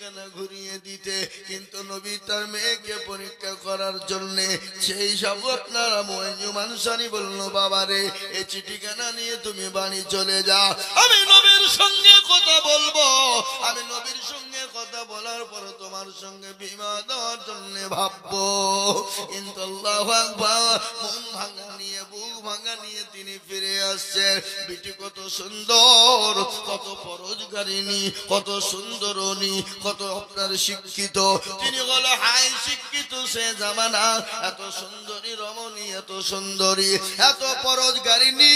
ঠিকানা ঘুরিয়ে দিতে, কিন্তু নবী তার মেয়েকে পরীক্ষা করার জন্য সেই সব আপনারা মুয়াজ্জিম আনসারী বলল, বাবা রে এই চিঠিখানা নিয়ে তুমি বাড়ি চলে যাও, আমি নবীর সঙ্গে কথা বলবো, আমি নবীর সঙ্গে কথা বলার পর তোমার সঙ্গে বিবাহ দেওয়ার জন্য ভাববো। কিন্তু আল্লাহু আকবার, মন ভাঙা নিয়ে বুক ভাঙা নিয়ে তিনি ফিরে আসছেন। বিটি কত সুন্দর, কত পরোজগারিনী, কত সুন্দরনী, কত আপনার শিক্ষিত, তিনি হলো হাই শিক্ষিত সে জামানা, এত সুন্দরী রমণী, এত সুন্দরী, এত পরোজগারিনী,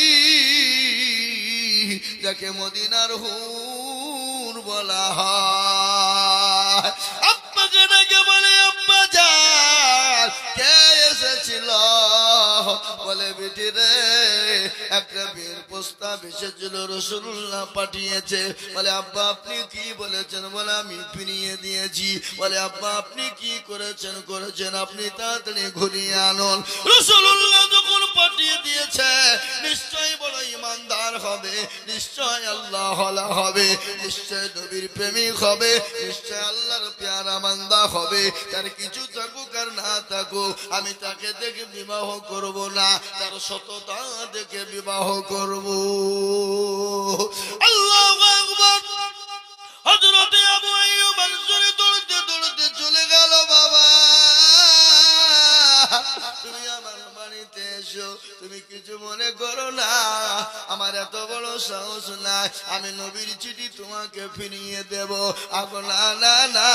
যাকে মদিনার হুর বলা হয়। আব্বাকে ডেকে বলে, আব্বা যান কে এসেছিল? বলে বেটি রে একটা বিয়ের প্রস্তাব এসেছিল, রাসূলুল্লাহ পাঠিয়েছে। বলে আব্বা আপনি কি বলেছেন? বলে আমি ফিরিয়ে দিয়েছি। বলে আব্বা আপনি কি করেছেন? আপনি তাড়াতাড়ি ঘুরিয়ে আনুন। রাসূলুল্লাহ যখন পাঠিয়ে দিয়েছে, নিশ্চয় বড় ইমানদার হবে, নিশ্চয় আল্লাহ ওয়ালা হবে, নিশ্চয় নবীর প্রেমিক হবে, নিশ্চয় আল্লাহর প্যারা বান্দা হবে। তার কিছু থাকুক আর না থাকুক, আমি তাকে দেখে বিবাহ করব না, তার সততা দেখে বিবাহ করব। আল্লাহু আকবার। হযরত আবু আইয়ুব আনসারী দৌড়তে দৌড়তে চলে গেল। বাবা তুমি আমার বাড়িতে এসো, তুমি কিছু মনে করো না, আমার এত বড় সাহস নাই, আমি নবীর চিঠি তোমাকে ফিরিয়ে দেব। না না না,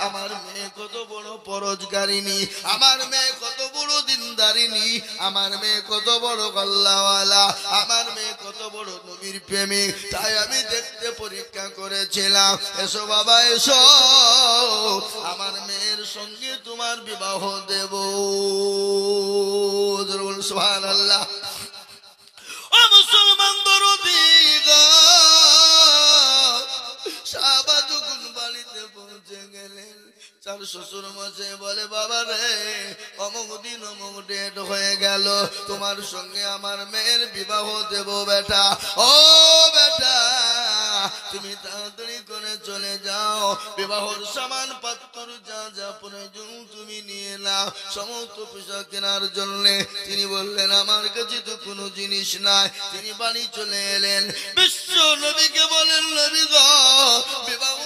আমার মেয়ে কত বড় পরোজগারিনী, আমার মেয়ে কত বড় দিনদারিনী, আমার মেয়ে কত বড় আল্লাহওয়ালা, আমার মেয়ে কত বড় নবীর প্রেমিক, তাই আমি দেখতে পরীক্ষা করেছিলাম। এসো বাবা এসো, আমার মেয়ের সঙ্গে তোমার বিবাহ দেব। সুবহানাল্লাহ। ও মুসলমান দরদি গো, সাহাবা যখন বাড়িতে পৌঁছে গেলেন, তার শ্বশুর মশাই বলে বাবা রে অমুক দিন অমুক ডেট হয়ে গেল, তোমার সঙ্গে আমার মেয়ের বিবাহ দেব বেটা। ও বেটা তুমি তাড়াতাড়ি করে চলে যাও, বিবাহর সামান পাত্র যা যা প্রয়োজন তুমি নিয়ে নাও, সমস্ত পোশাক কেনার জন্য। তিনি বললেন আমার কাছে তো কোনো জিনিস নাই। তিনি বাড়ি চলে এলেন, বিশ্ব নবীকে বলেন নবী গো বিবাহ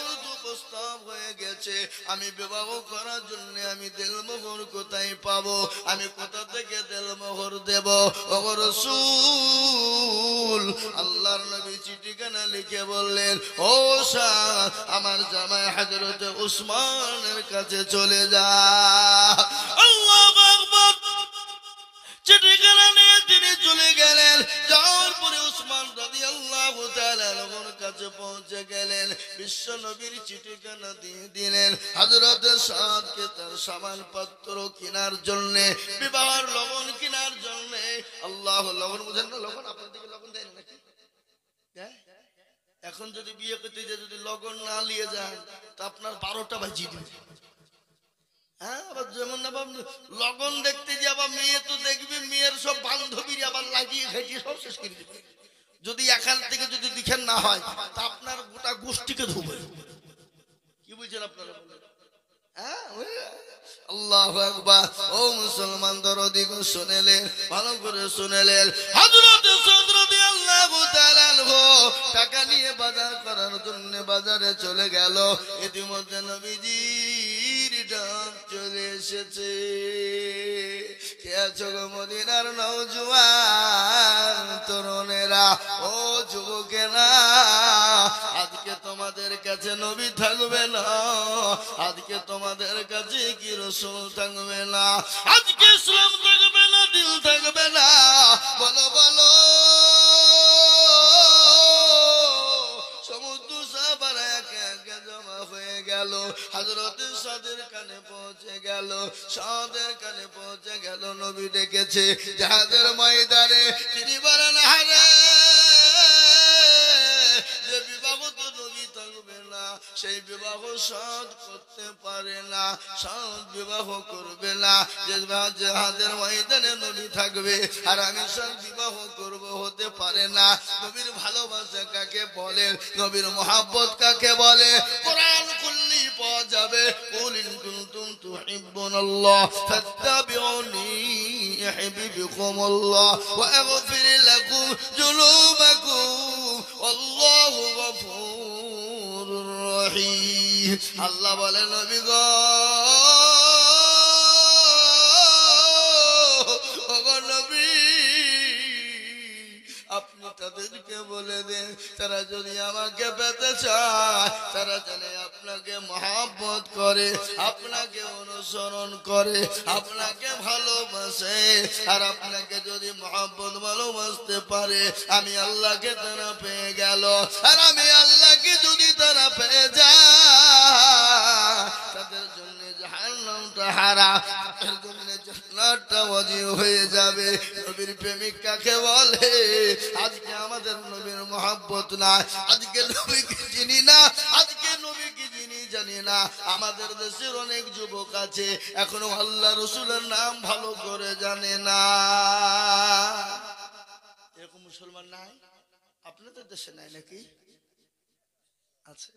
প্রস্তাব হয়ে গেছে, আমি বিবাহ করার জন্য আমি দেলমোহর কোথায় পাবো, আমি কোথা থেকে দেলমোহর দেব? ও রাসূল, আল্লাহর নবী চিঠিখানা লিখে বললেন, ও শাহ আমার জামাই হযরত উসমানের কাছে চলে যা। আল্লাহু আকবার। চিঠিখানা নিয়ে তিনি চলে গেলেন। যাওয়ার পরে উসমান রাদিয়াল্লাহু তাআলা আনহুর কাছে পৌঁছে গেলেন, বিশ্ব নবীর চিঠিখানা দিয়ে দিলেন হযরত সাদকে তার সামান পত্র কেনার জন্য, বিবাহের লবণ কেনার জন্য। আল্লাহ, লবণ বুঝেন না? লবণ আপনার দিকে লবণ দেয় নাকি? এখন যদি বিয়ে করতে যে যদি লগন না নিয়ে যান তা আপনার 12টা বাজিয়ে দিবে। হ্যাঁ, আবার যেমন লগন দেখতে যে আবার মেয়ে তো দেখবে, মেয়ের সব বান্ধবীর আবার লাগিয়ে ঘেঁটিয়ে সব শেষ করে দেবে। যদি এখান থেকে যদি দেখেন না হয় তা আপনার গোটা গোষ্ঠীকে ধুবে। কি বুঝছেন আপনারা? হ্যাঁ, আল্লাহু আকবার। ও মুসলমান দরদি গো শুনেলেন, ভালো করে শুনেলেন। হযরত সাদ রাদিয়াল্লাহু তাআলা আনহু টাকা নিয়ে বাজার করার জন্য বাজারে চলে গেল। ইতিমধ্যে নবীজির ডাক চলে এসেছে। কে আছো গো মদিনার নওজোয়ান তরুণেরা, ও যুবকেরা, আজকে তোমাদের কাছে নবী থাকবে না, আজকে তোমাদের কাছে কি রাসূল থাকবে না, আজকে ইসলাম থাকবে না, দিল থাকবে না। বলো বলো। সমুদ্র সাহাবারা একে একে জমা হয়ে গেল। হযরত সাদের কানে পৌঁছে গেল, সাদের কানে পৌঁছে গেল, নবী ডেকেছে জিহাদের ময়দানে। তিনি বলেন হারে যে বিবাহ তো নবী থাকবে না, সেই বিবাহ সাদ করতে পারে না, সাদ বিবাহ করবে না। যে জিহাদের ময়দানে নবী থাকবে আর আমি সাদ বিবাহ করব, হতে পারে না। নবীর ভালোবাসা কাকে বলে, নবীর মহব্বত কাকে বলে? কোরআন খুললি পাওয়া যাবে কুল ইন কুনতুম তুহিব্বুনাল্লাহ ফাত্তাবিউনি ইউহিব্বুকুমুল্লাহ ওয়া আগফির লাকুম যুনুবাকুম আল্লাহু গফুরুর রহিম। আল্লাহ বলেন নবী গো ওগো নবী আপনি তাদেরকে বলে দেন তারা যদি আমাকে পেতে চায় তারা জানে আপনাকে মহব্বত করে, আপনাকে অনুসরণ করে, আপনাকে ভালোবাসে। আর আপনাকে যদি মহব্বত ভালোবাসতে পারে আমি আল্লাহকে তারা পেয়ে গেল। আর আমি আল্লাহকে যদি তারা পেয়ে যায় তাদের জন্য জাহান্নামটা হারাম, তাদের জন্য জান্নাতটা ওয়াজিব হয়ে যাবে। নবীর প্রেমিক কাকে বলে? আজকে আমাদের নবীর মহব্বত নাই, আজকে নবীকে চিনি না, আজকে নবীকে চিনি জানি না। আমাদের দেশের অনেক যুবক আছে এখনো আল্লাহ রসুলের নাম ভালো করে জানে না। এরকম মুসলমান নাই আপনাদের দেশে? নাই নাকি? আছে।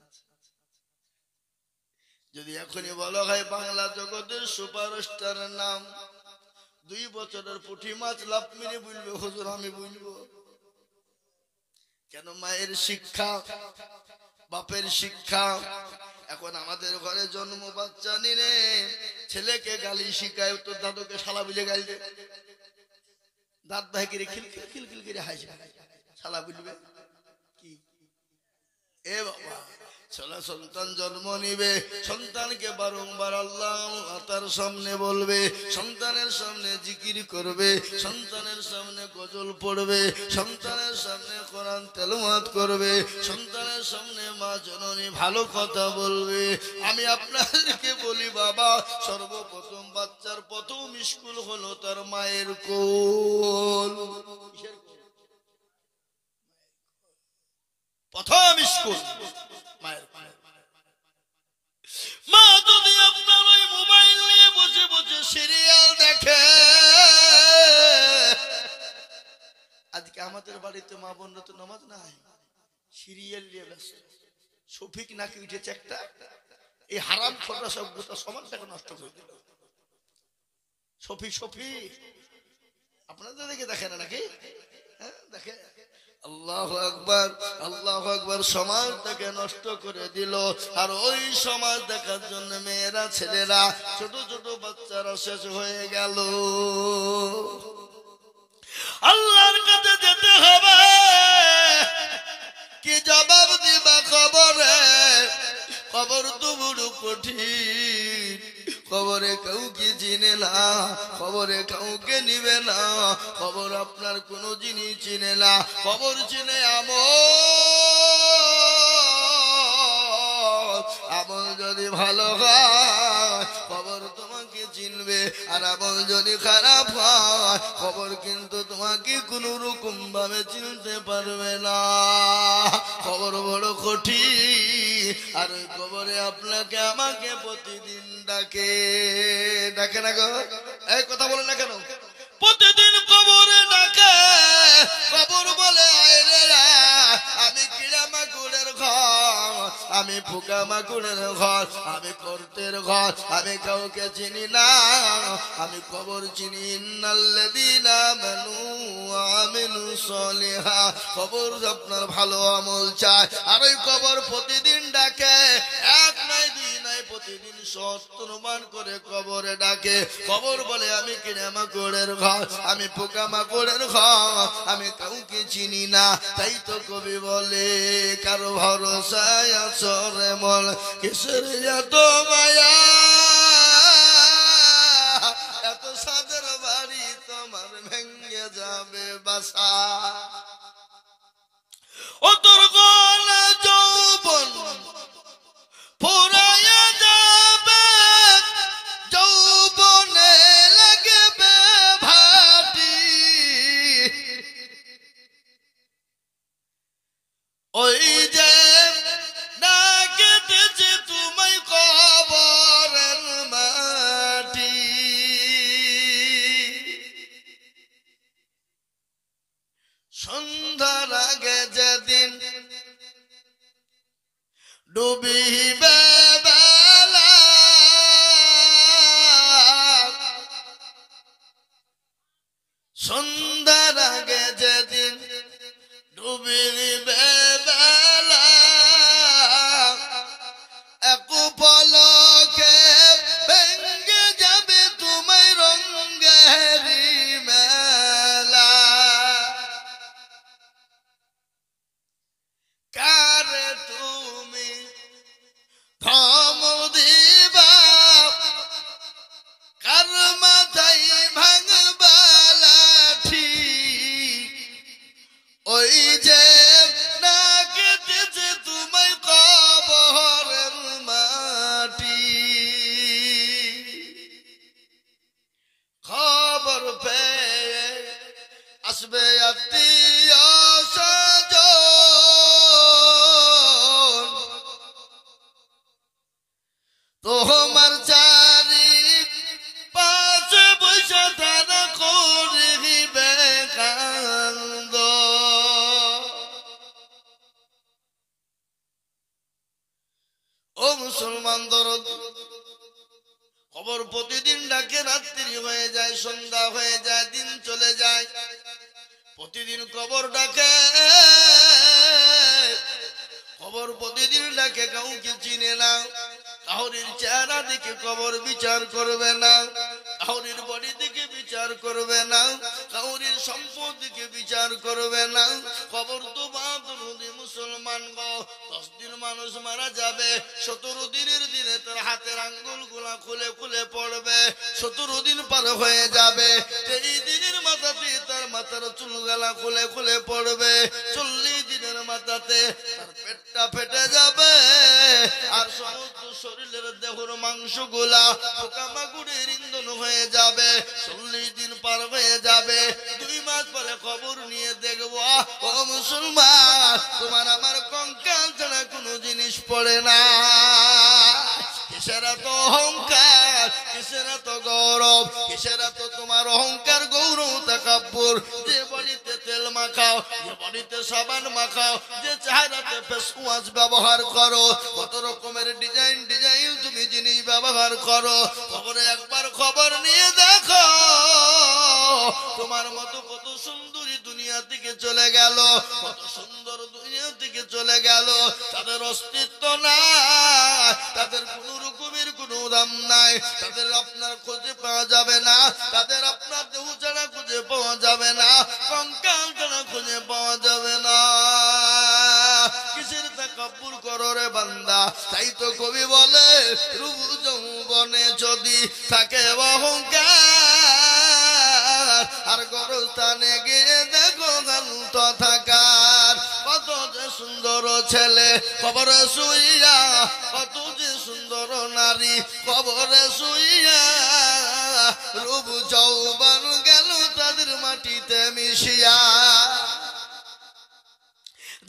যদি এখনই বলো হয় বাংলা জগতের সুপারস্টারের নাম, 2 বছরের পুঁটি মাছ লাভ মেরে বলবে হুজুর আমি বলবো কেন? মায়ের শিক্ষা, বাপের শিক্ষা। এখন আমাদের ঘরে জন্ম বাচ্চা নিলে ছেলেকে গালি শিখায়, তোর দাদুকে শালা বুঝে গালি দে, দাঁত ভাই করে খিলখিল খিলখিল করে হাসি, শালা বুঝবে কি? এ বাবা ছেলে সন্তান জন্ম নিবে, সন্তানকে বারংবার আল্লাহ তার সামনে বলবে, সন্তানের সামনে জিকির করবে, সন্তানের সামনে গজল পড়বে, সন্তানের সামনে কোরআন তেলাওয়াত করবে, সন্তানের সামনে মা জননী ভালো কথা বলবে। আমি আপনাদেরকে বলি বাবা, সর্বপ্রথম বাচ্চার প্রথম স্কুল হলো তার মায়ের কোল। প্রথম স্কুল মায়ের। মা যদি আপনার ওই মোবাইল নিয়ে বসে বসে সিরিয়াল দেখে, আজকে আমাদের বাড়িতে মা বোনরা তো নামাজ নাই, সিরিয়াল নিয়ে ব্যস্ত। শফিক নাকি উঠেছে একটা, এই হারাম খোটা সব গোটা সমাজটাকে নষ্ট করে দিল। শফিক আপনাদের দেখে দেখে না নাকি? হ্যাঁ দেখে। আল্লাহু আকবার, আল্লাহু আকবার। সমাজটাকে নষ্ট করে দিল। আর ওই সমাজ দেখার জন্য মেয়েরা ছেলেরা ছোট ছোট বাচ্চারা শেষ হয়ে গেল। আল্লাহর কাছে যেতে হবে, কি জবাব দিবা খবরে? খবর তো বড় কঠিন, খবরে কাউকে চিনে না, খবরে কাউকে নিবে না, খবর আপনার কোনো জিনিস চিনে না। খবর চিনে আমল যদি ভালো হয় খবর তোমাকে চিনবে, আর আমল যদি খারাপ হয় খবর কিন্তু তোমাকে কোনো রকম ভাবে চিনতে পারবে না। খবর বড় কঠিন। আর ওই খবরে আপনাকে আমাকে প্রতিদিন ডাকে, ডাকে না গো? এই কথা বলে না কেন? প্রতিদিন কবরে ডাকে। কবর বলে আমি কিড়া মাকুড়ের ঘর, আমি পোকা মাকুড়ের ঘর, আমি কর্তের ঘর, আমি কাউকে চিনি না, আমি কবর চিনি। ইন্নাল্লাযীনা আমানু ওয়া আমিলুস সলিহাত। কবর আপনার ভালো আমল চায়। আর ওই কবর প্রতিদিন ডাকে, এক নয় দুই নয়, প্রতিদিন 70 বার করে কবরে ডাকে। কবর বলে আমি কিড়া মাকুড়ের ঘর, আমি পোকা মাকুড়ের ঘর, আমি কাউকে চিনি না। তাই তো কবি বলে কারো ভরসায় আছো রে মন, কিসের এত মায়া, এত সাদের বাড়ি তোমার ভেঙে যাবে বাসা। ও তোর গলা যৌবন ফুরাইয়া যাবে, যৌবনে লাগবে ভাটি, ওই যে ডাকেতেছে তোমায় কবরের মাটি। সন্ধ্যার আগে যেদিন ডুবিবে মুসলমান দরদ, কবর প্রতিদিন ডাকে, রাত্রি হয়ে যায়, সন্ধ্যা হয়ে যায়, দিন চলে যায়, প্রতিদিন কবর ডাকে, কবর প্রতিদিন ডাকে, কাউকে চিনে না, কাউরির চেহারা দেখে কবর বিচার করবে না, কাউরির বডি দেখে বিচার করবে না, কাউরির সম্পদ দেখে বিচার করবে না। কবর তো বাদ নদী মুসলমান গো, 10 দিন মানুষ মারা যাবে, 17 দিনের দিনে তার হাতের আঙ্গুল গুলা খুলে খুলে পড়বে, 17 দিন পার হয়ে যাবে, 23 দিনের মাথাতে তার মাথার চুল গালা খুলে খুলে পড়বে, 40 দিনের মাথাতে তার পেটটা ফেটে যাবে, আর সমস্ত শরীরের দেহর মাংস গুলা পোকামাকড়ের ইন্ধন হয়ে যাবে। 40 দিন পার হয়ে যাবে, 2 মাস পরে খবর নিয়ে দেখবো, ও মুসলমান, তোমার আমার কঙ্কাল ছাড়া কোনো জিনিস পড়ে না। কিসের এত অহংকার, কিসের এত গৌরব, কিসের এত তোমার অহংকার, গৌরব, তাকাব্বুর? যে বডিতে তেল মাখাও, যে বডিতে সাবান মাখাও, যে চেহারাতে ফেস ওয়াশ ব্যবহার করো, কত রকমের ডিজাইন ডিজাইন তুমি জিনিস ব্যবহার করো, খবরে একবার খবর নিয়ে দেখো, তোমার মতো কত সুন্দরী দুনিয়া থেকে চলে গেল, কত সুন্দর দুনিয়া থেকে চলে গেল, তাদের অস্তিত্ব নাই, তাদের কোন রকমের কোনো দাম নাই, তাদের আপনার খুঁজে পাওয়া যাবে না, তাদের আপনার দেহ ছাড়া খুঁজে পাওয়া যাবে না, কঙ্কাল ছাড়া খুঁজে পাওয়া যাবে না। কিসের তাকাব্বুর করো রে বান্দা? তাই তো কবি বলে, রূপ যৌবনে যদি থাকে অহংকার, আর গরস্থানে গিয়ে দেখো শান্ত থাকার। কত যে সুন্দর ছেলে কবরে শুইয়া, কত যে সুন্দর নারী কবরে শুইয়া, রূপ যৌবন গেল তাদের মাটিতে মিশিয়া।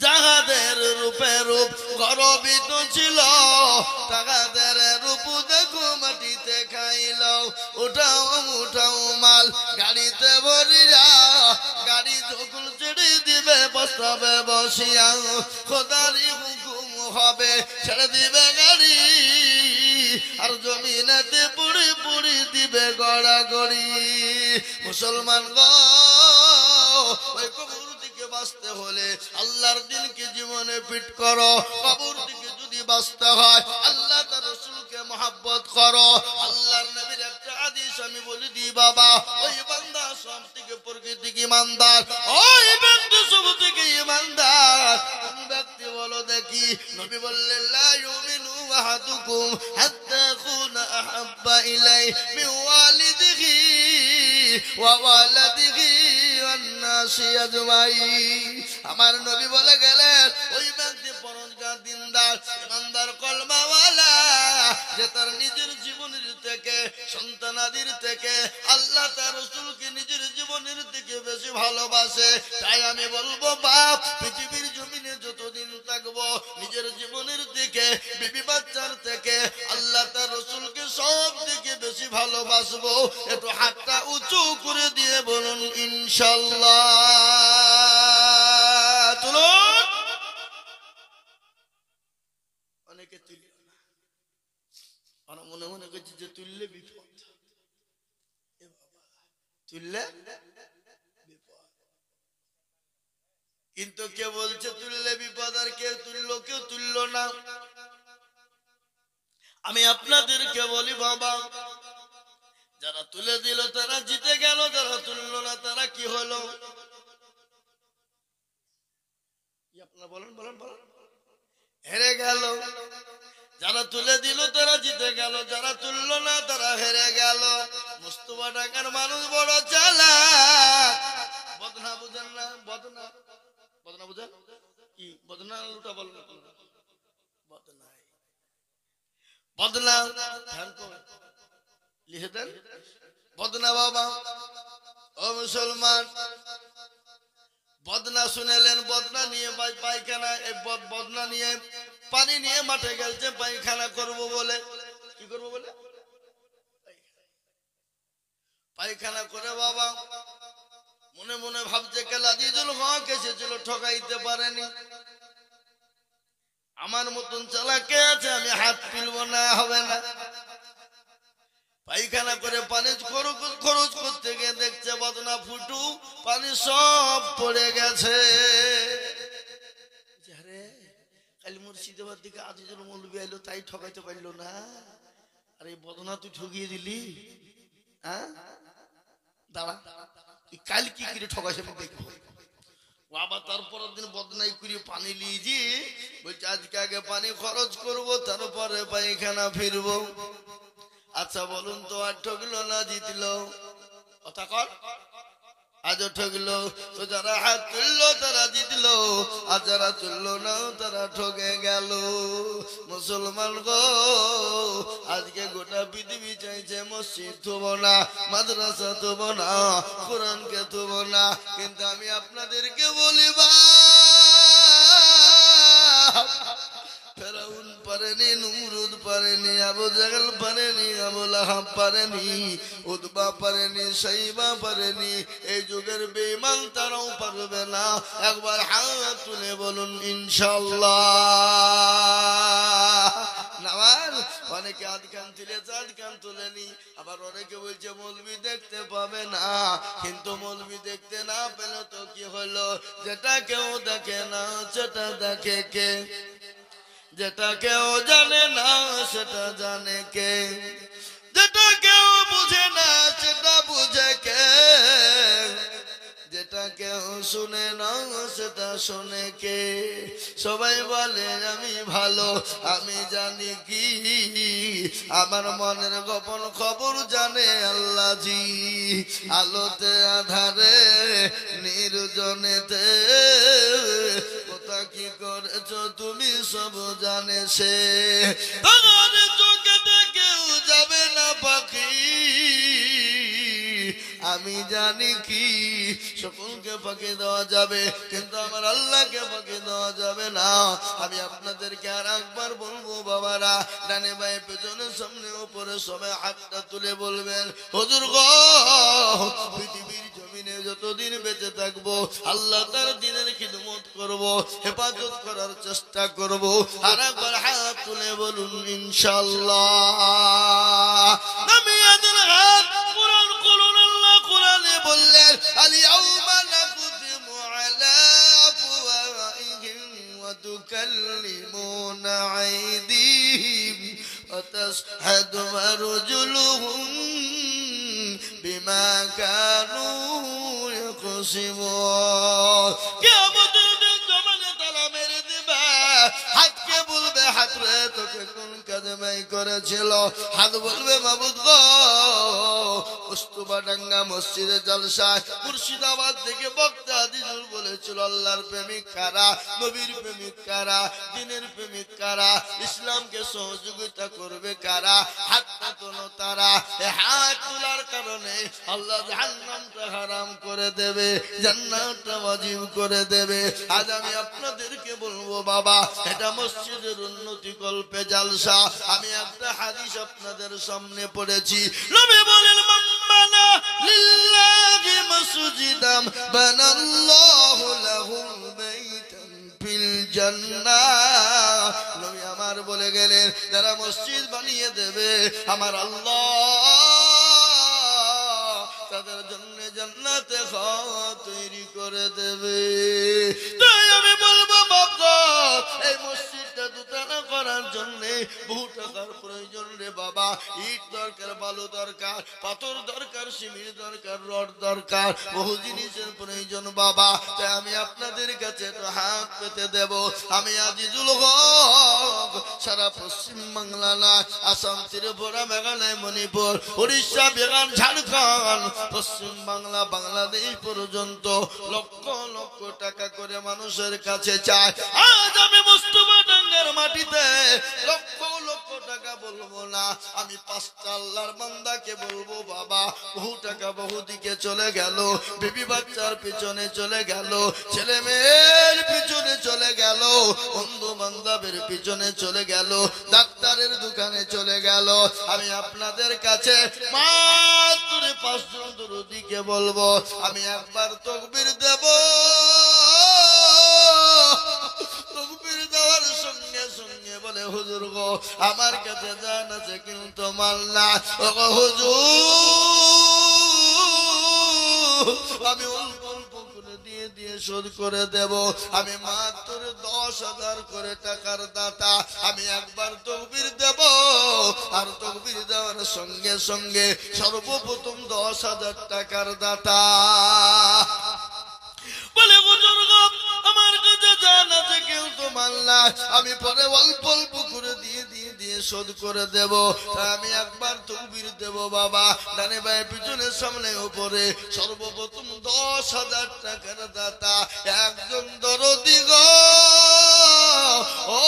যাহাদের রূপে রূপ গর্বিত ছিল, তাহাদের রূপ দেখো মাটিতে খাইল। উঠাও উঠাও মাল গাড়িতে ভরিয়া, গাড়ি যখন ছেড়ে দিবে বসাবে বসিয়া, খোদারি হুকুম হবে ছেড়ে দিবে গাড়ি, আর জমিনেতে পুড়ি পুড়ি দিবে গড়াগড়ি। মুসলমান গো, ওই কবর থেকে বাঁচতে হলে আল্লাহর দিনকে জীবনে ফিট করো, কবর থেকে যদি বাঁচতে হয় আল্লাহ তার রাসূলকে মহব্বত করো। আল্লাহর নবীর একটা হাদিস আমি বলে দিই বাবা, ওই বান্দা সব থেকে প্রকৃতিক ঈমানদার, ওই ব্যক্তি সব থেকে ঈমানদার কোন ব্যক্তি বলো দেখি? নবী বললেন, লা ইউমিনু আহাদুকুম হাত্তা কুনা আহাব্বা ইলাইহি মিন ওয়ালিদিহি ওয়া ওয়ালাদিহি ওয়ান নাসি আজমাইন। আমার নবী বলে গেলেন, ওই ব্যক্তি পরহেজগার, দিনদার, ঈমানদার, কলমাওয়ালা, যে তার নিজের জীবনের থেকে, সন্তানাদির থেকে আল্লাহ তার রাসূলকে নিজের জীবনের থেকে বেশি ভালোবাসে। তাই আমি বলবো বাপ, পৃথিবীর জমিনে যতদিন থাকবো নিজের জীবনের থেকে, বিবি বাচ্চার থেকে আল্লাহ তার রাসূলকে সব থেকে বেশি ভালোবাসবো। একটু হাতটা উঁচু করে দিয়ে বলুন ইনশাআল্লাহ। তুলুন। অনেকে তুলল না, আর মনে মনে করছে যে তুললে বিপদ, তুললে বিপদ। কিন্তু কে বলছে তুললে বিপদ, আর কেউ তুললো, কেউ তুললো না। আমি আপনাদেরকে বলি বাবা, যারা তুলে দিল তারা জিতে গেল, যারা তুললো না তারা কি হলো? আপনারা বলেন বলেন বলেন, হেরে গেল। যারা তুলে দিল তারা জিতে গেল, যারা তুললো না তারা হেরে গেল। মুস্তফা ঢাকার মানুষ বড় চালাক। বদনা বুঝেন না? বদনা, বদনা বুঝেন কি? বদনা লুটা বলেন, বদনা, বদনা লিখে দেন, বদনা বাবা। ও মুসলমান, বদনা শুনেলেন, বদনা নিয়ে পায়খানা, বদনা নিয়ে পানি নিয়ে মাঠে গেলছে পায়খানা করব বলে। কি করবো বলে? পায়খানা করে বাবা মনে মনে ভাবছে, কেলা আজিজুল হক এসেছিল, ঠকাইতে পারেনি। আমার মতন চালাকে আছে, আমি হাত তুলবো না, হবে না। পায়খানা করে পানি খরচ করতে গিয়ে দেখছে বদনা ফুটু, পানি সব পড়ে গেছে। কালী মুর্শিদাবাদ দিকে আজিজুল মৌলবী আইলো, তাই ঠকাইতে পারলো না। আরে বদনা তুই ঠকিয়ে দিলি, হ্যাঁ দাঁড়া, তুই কাল কি করে ঠকাইছে আমি দেখবো। বাবা তারপরের দিন বদনাই করে পানি লিয়েছি, বলছে আজকে আগে পানি খরচ করবো, তারপরে পায়খানা ফিরবো। আচ্ছা বলুন তো, আর ঠকলো না জিতলো? কথা কর, আজও ঠকলো। তো যারা হাত তুললো তারা জিতলো, আর যারা তুললো না তারা ঠকে গেল। মুসলমান গো, আজকে গোটা পৃথিবী চাইছে মসজিদ থুব না, মাদ্রাসা থুব না, কোরআনকে থুব না, কিন্তু আমি আপনাদেরকে বলি ফেরাউন পারেনি, নমরুদ পারেনি, আবু জাহেল পারেনি, আবু লাহাব পারেনি, উতবা পারেনি, সাইবা পারেনি, এই যুগের বেঈমান তারাও পারবে না। একবার হাত তুলে বলুন ইনশাআল্লাহ। নামাজ অনেকে আধ কান তুলেছে, আধ কান তুলেনি। আবার অনেকে বলছে মৌলবি দেখতে পাবে না, কিন্তু মৌলবি দেখতে না পেলে তো কি হলো? যেটা কেউ দেখে না সেটা দেখে কে? যেটা কেউ জানে না সেটা জানে কে? যেটা কেউ বুঝে না সেটা বুঝে কে? যেটা কেউ শুনে না সেটা শুনে কে? সবাই বলে আমি ভালো, আমি জানি কি? আমার মনের গোপন খবর জানে আল্লাহ জি। আলোতে আধারে নির্জনেতে কোথা কি করেছো তুমি সব জানে সে। তোমার চোখেতে কেউ যাবে না পাখি, আমি জানি কি? সকলকে ফাঁকি দেওয়া যাবে, কিন্তু আমার আল্লাহকে ফাঁকি দেওয়া যাবে না। আমি আপনাদেরকে আর একবার বলবো বাবারা, ডানে বায়ে পেছনে সামনে উপরে সবাই হাতটা তুলে বলবেন, হুজুর গো, পৃথিবীর জমিনে যতদিন বেঁচে থাকবো আল্লাহ তার দ্বীনের খিদমত করব, হেফাজত করার চেষ্টা করব। আর একবার হাত তুলে বলুন ইনশাআল্লাহ। আমি এদের হাত কোরআন করুন। আল্লাহ কোরআনে বললেন, আল-ইয়াউমা নাখতিমু আলা আফওয়াহিহিম ওয়া তুকাল্লিমুনা আইদিহিম ওয়া তাশহাদু আরজুলুহুম বিমা কানু ইয়াকসিবুন। কিয়ামতের দিন জমানে তালা মেরে দিবে, হাতকে বলবে হাত রে তোকে কোন কাজে ব্যয় করেছিল? হাত বলবে মাবুদ গো, উস্তুবাডাঙ্গা মসজিদে জলসায় মুর্শিদাবাদ থেকে বক্তা আজিজুল বলেছিল আল্লাহর প্রেমিক কারা, নবীর প্রেমিক কারা, দ্বীনের প্রেমিক কারা, ইসলামকে সহযোগিতা করবে কারা? হাতটা তোলো তারা। এই হাত তোলার কারণে আল্লাহ জাহান্নামটা হারাম করে দেবে, জান্নাতটা ওয়াজিব করে দেবে। আজ আমি আপনাদেরকে বলবো বাবা, এটা মসজিদের উন্নতি কল্পে জালসা। আমি একটা হাদিস আপনাদের সামনে পড়েছি। নবী বলেন, মান বানা লিল্লাহি মাসজিদাম বানাল্লাহু লাহু বাইতান ফিল জান্নাহ। নবী আমার বলে গেলেন, যারা মসজিদ বানিয়ে দেবে আমার আল্লাহ তাদের জন্য জান্নাতে ঘর তৈরি করে দেবে। তাই আমি বলবো বাবা, এই মসজিদটা দুতলা করার জন্য বহু টাকার প্রয়োজন রে বাবা। ইট দরকার, বালু দরকার, পাথর দরকার, সিমেন্ট দরকার, রড দরকার, বহু জিনিসের প্রয়োজন বাবা। তাই আমি আপনাদের কাছে একটু হাত পেতে দেব। আমি আজিজুল হক সারা পশ্চিম বাংলা না, আসাম, ত্রিপুরা, মেঘালয়, মণিপুর, উড়িষ্যা, বিহার, ঝাড়খণ্ড, পশ্চিম বাংলা, বাংলাদেশ পর্যন্ত লক্ষ লক্ষ টাকা করে মানুষের কাছে চায়। আজ আমি মুস্তাফাডাঙ্গার মাটিতে লক্ষ লক্ষ টাকা বলবো না, আমি পাঁচটা আল্লাহর বান্দাকে বলবো বাবা, বহু টাকা বহু দিকে চলে গেল, বিবি বাচ্চার পিছনে চলে গেল, ছেলে মেয়ের পিছনে চলে গেল, বন্ধু বান্ধবের পিছনে চলে গেল, ডাক্তারের দোকানে চলে গেল। আমি আপনাদের কাছে মাত্র 5 জন দরুদিকে বলবো, আমি একবার তাকবীর দেব, তাকবীর দেওয়ার সঙ্গে বলে হুজুর গো আমার কাছে জান আছে কিন্তু মাল না। ও গো হুজুর আমি অল্প অল্প করে দিয়ে দিয়ে শোধ করে দেব। আমি মাত্র 10,000 করে টাকার দাতা। আমি একবার তাকবীর দেব আর তাকবীর দেওয়ার সঙ্গে সঙ্গে সর্বপ্রথম 10,000 টাকার দাতা বলে হুজুর গো আমার কাছে জান আছে কেউ তো মাল্লা আমি পরে অল্প অল্প করে দিয়ে দিয়ে দিয়ে শোধ করে দেব। আমি একবার তাকবীর দেব বাবা ডানে বায়ে পিছনে সামনে উপরে সর্বপ্রথম 10,000 টাকার দাতা একজন দরদি গো ও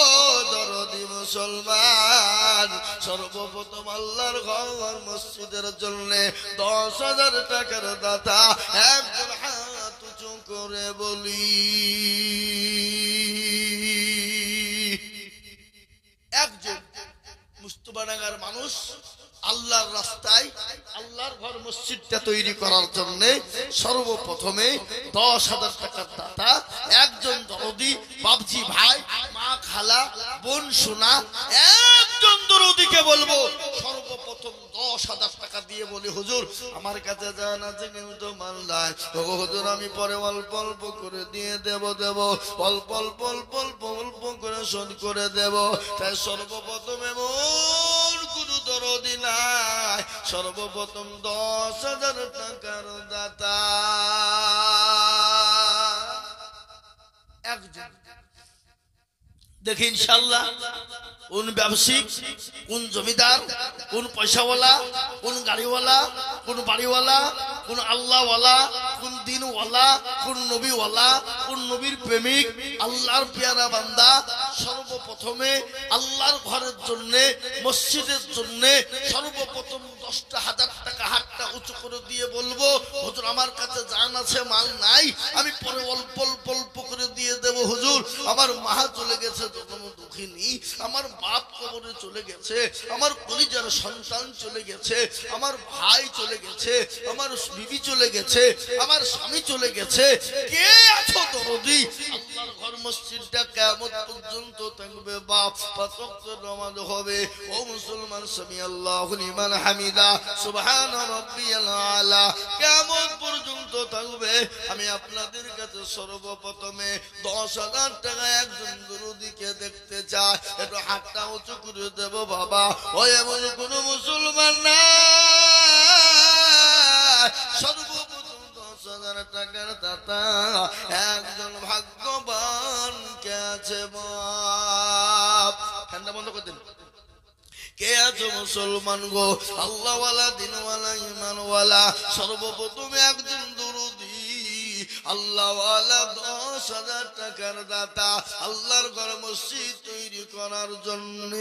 দরদি মুসলমান সর্বপ্রথম আল্লাহর ঘর মসজিদের জন্য 10,000 টাকার দাতা একজন হাত উঁচু করে বলি একজন মুস্তফানগর মানুষ আল্লাহর রাস্তায় আল্লাহর ঘর মসজিদটা তৈরি করার জন্য সর্বপ্রথমে 10,000 টাকার দাতা একজন দরদি বাবজি ভাই মা খালা বোন সোনা একজন দরদিকে বলবো সর্বপ্রথম 10,000 টাকা দিয়ে বলি হুজুর আমার কাছে জান আছে কিন্তু মাল নাই। ও হুজুর আমি পরে অল্প অল্প করে দিয়ে দেব অল্প অল্প অল্প অল্প অল্প করে শোধ করে দেব। তাই সর্বপ্রথম এমন কোনো দরদি নাই সর্বপ্রথম 10,000 টাকার দাতা একজন। দেখি ইনশাআল্লাহ কোন ব্যবসায়িক কোন জমিদার কোন পয়সাওয়ালা কোন গাড়িওয়ালা কোন বাড়িওয়ালা কোন আল্লাহওয়ালা কোন দিনওয়ালা কোন নবীওয়ালা কোন নবীর প্রেমিক আল্লাহর পেয়ারা বান্দা সর্বপ্রথমে আল্লাহর ঘরের জন্য মসজিদের জন্য সর্বপ্রথম 10,000 টাকা হাতটা উঁচু করে দিয়ে বলবো হুজুর আমার কাছে জান আছে মাল নাই আমি পরে অল্প অল্প অল্প করে দিয়ে দেব হুজুর। আমার মা চলে গেছে জন্ম দুঃখিনী আমার বাপ কবরে চলে গেছে আমার কলিজার সন্তান চলে গেছে আমার ভাই চলে গেছে আমার বিবি চলে গেছে আমার স্বামী চলে গেছে কে আছো দরদি আল্লাহর ঘর মসজিদটা কিয়ামত পর্যন্ত থাকবে বাপ 5 ওয়াক্ত নামাজ হবে। ও মুসলমান সামি আল্লাহু লিমান হামিদা সুবহান রাব্বিয়াল আলা কিয়ামত পর্যন্ত থাকবে। আমি আপনাদের কাছে সর্বপ্রথমে 10,000 টাকা একজন দরদিকে দেখতে চাই একটু হাতটা উঁচু করে দেব বাবা। ও এমন কোন মুসলমান না সর্বপ্রথম 10,000 টাকার দাতা একজন ভাগ্যবান কে আছে বাপ ঠান্ডা বন্ধ করে দিন কে আছো মুসলমান গো আল্লাহওয়ালা দিনওয়ালা ইমানওয়ালা সর্বপ্রথম একজন দরদি আল্লাহওয়ালা 10,000 টাকার দাতা আল্লাহর ঘর মসজিদ তৈরি করার জন্য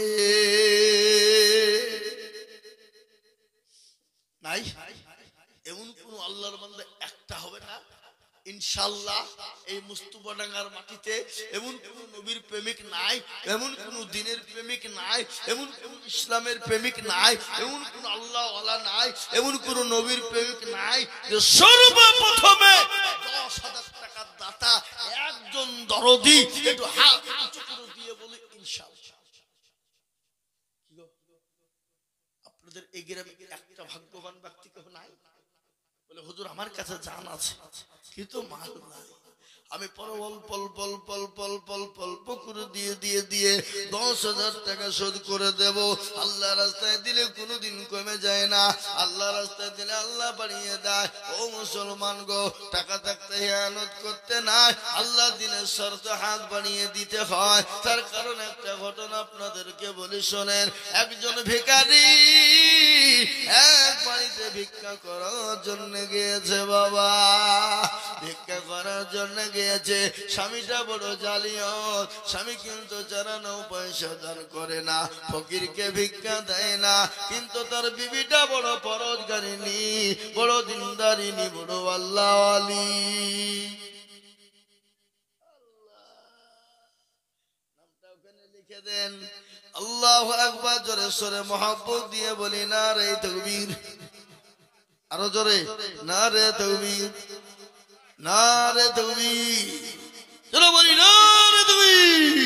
নাই এমন কোন আল্লাহর বান্দা একটা হবে না ইনশাআল্লাহ এই মুস্তফাডাঙ্গার মাটিতে এমন কোন নবীর প্রেমিক নাই এমন কোন দ্বীনের প্রেমিক নাই এমন কোন ইসলামের প্রেমিক নাই এমন কোন আল্লাহওয়ালা নাই এমন কোন নবীর প্রেমিক নাই যে সর্বপ্রথমে 10,000 টাকার দাতা একজন দরদি একটু হাত উঁচু করে দিয়ে বলি ইনশাআল্লাহ। আপনাদের এই গ্রামে একটা ভাগ্যবান ব্যক্তি কেউ নাই বলে হুজুর আমার কাছে জান আছে কিন্তু মাল নাই আমি পরে অল্প অল্প অল্প অল্প অল্প অল্প অল্প করে দিয়ে দিয়ে দিয়ে 10,000 টাকা শোধ করে দেব। আল্লাহ রাস্তায় দিলে কোনোদিন কমে যায় না আল্লাহ রাস্তায় দিলে আল্লাহ বাড়িয়ে দেয়। ও মুসলমান গো টাকা থাকতে হিয়ানত করতে নাই আল্লাহ দিনের শর্তে হাত বাড়িয়ে দিতে হয়। তার কারণ একটা ঘটনা আপনাদেরকে বলি শোনেন। একজন ভিখারি এক বাড়িতে ভিক্ষা করার জন্য গিয়েছে বাবা ভিক্ষা করার জন্য গিয়েছে স্বামীটা বড় জালিয়াত স্বামী কিন্তু 4 পয়সা দান করে না ফকিরকে ভিক্ষা দেয় না কিন্তু তার বিবিটা বড় পরহেজগারিনী বড় দিনদারিনী বড় আল্লাহওয়ালি নামটা ওখানে লিখে দেন আল্লাহু আকবার জোরে সোরে মহব্বত দিয়ে বলি নারে তাকবীর আরো জোরে নারে তাকবীর নারে তাকবীর চলো বলি নারে তাকবীর।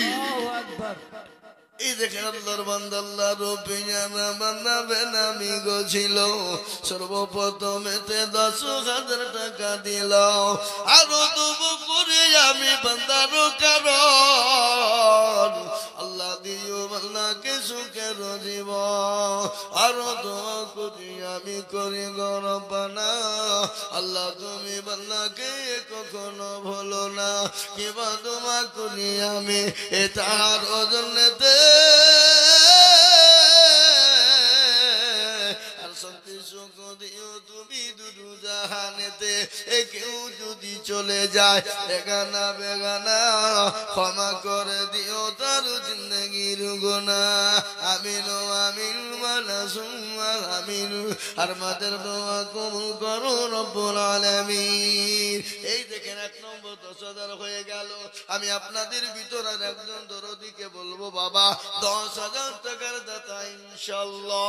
এই দেখেন আল্লাহর বান্দা আল্লাহর পিয়ারা বান্দা বেনামি গছিল সর্বপ্রথমেতে 10,000 টাকা দিল আরো তবু করে আমি বান্দার কারণ আল্লাহ দিও বান্দাকে সুখের জীবন আরো দোয়া করি আমি করি গরবানা আল্লাহ তুমি বান্দাকে কখনো ভুলো না কিবা দোয়া করি আমি এটার ওজনেতে আর শান্তি সুখ দিও তুমি দুরু জাহানেতে কেউ যদি চলে যায় বেগানা বেগানা ক্ষমা করে দিও তার জিন্দগির গুনাহ আমিন আমিন ওয়ালা সুম্মা আমিন আর মাদের দোয়া কবুল করো রব্বুল আলামিন। এই দেখেন 1 নম্বর 10,000 হয়ে গেল। আমি আপনাদের ভিতর আর একজন দরদিকে বলবো বাবা 10,000 টাকার দাতা ইনশাআল্লাহ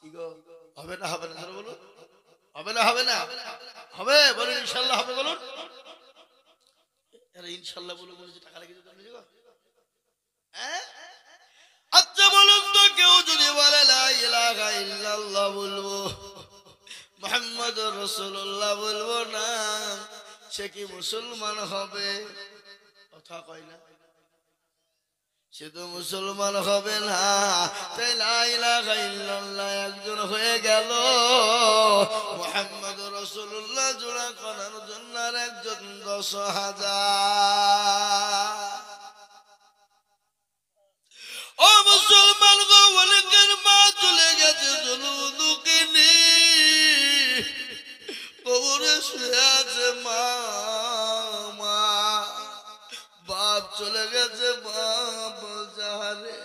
কি গো হবে না হবে না বলুন হবে না হবে না হবে বলুন ইনশাআল্লাহ হবে বলুন আরে ইনশাআল্লাহ বলে বলে টাকা লেগে যেত হ্যাঁ আচ্ছা বলুন তো কেউ যদি বলে লা ইলাহা ইল্লাল্লাহ বলবো মুহাম্মাদুর রাসূলুল্লাহ বলবো না সে কি মুসলমান হবে কথা কয় না সে তো মুসলমান হবে না তাই লা ইলাহা ইল্লাল্লাহ একজন হয়ে গেল মুহাম্মাদুর রাসূলুল্লাহ জোড়া করার জন্য আর একজন 10,000 ও মুসলমান গো অনেকের মা চলে গেছে জলুদুকে নি কবরে শুয়ে আছে মা বাপ চলে গেছে বাপ যাহারে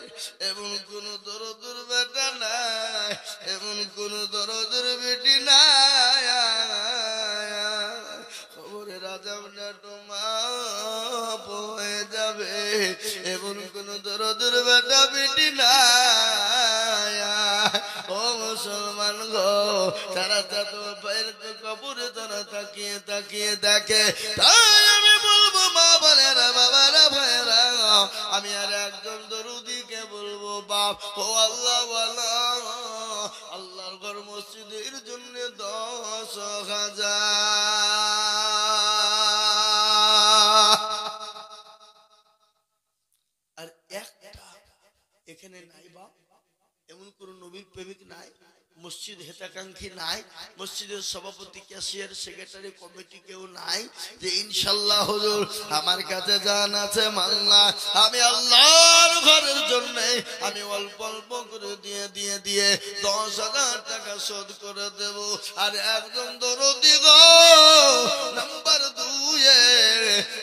এমন কোন দরদুর বেটা নাই এমন কোন দরদুর বেটি নাই খবরে রাজা মা হয়ে যাবে এমন কোন দরদুর বেটা বেটি নাই ও মুসলমান গো তারা তো পায়ের কবরে তারা তাকিয়ে তাকিয়ে দেখে তাই আমি বলবো মা বলেরা বাবারা ভাইরা আমি আর একজন দরুদিকে বলবো বাপ ও আল্লাহ আল্লাহর ঘর মসজিদের জন্য 10,000 আর একটা এখানে নাই বাপ এমন কোন নবীর প্রেমিক নাই মসজিদ হেতাকাঙ্ক্ষী নাই মসজিদের সভাপতি ক্যাশিয়ার সেক্রেটারি কমিটি কেউ নাই যে ইনশাআল্লাহ হুজুর আমার কাছে জান আছে মাল্লা আমি আল্লাহর ঘরের জন্য আমি অল্প অল্প করে দিয়ে 10,000 টাকা শোধ করে দেব আর একদম দরদি গো নাম্বার 2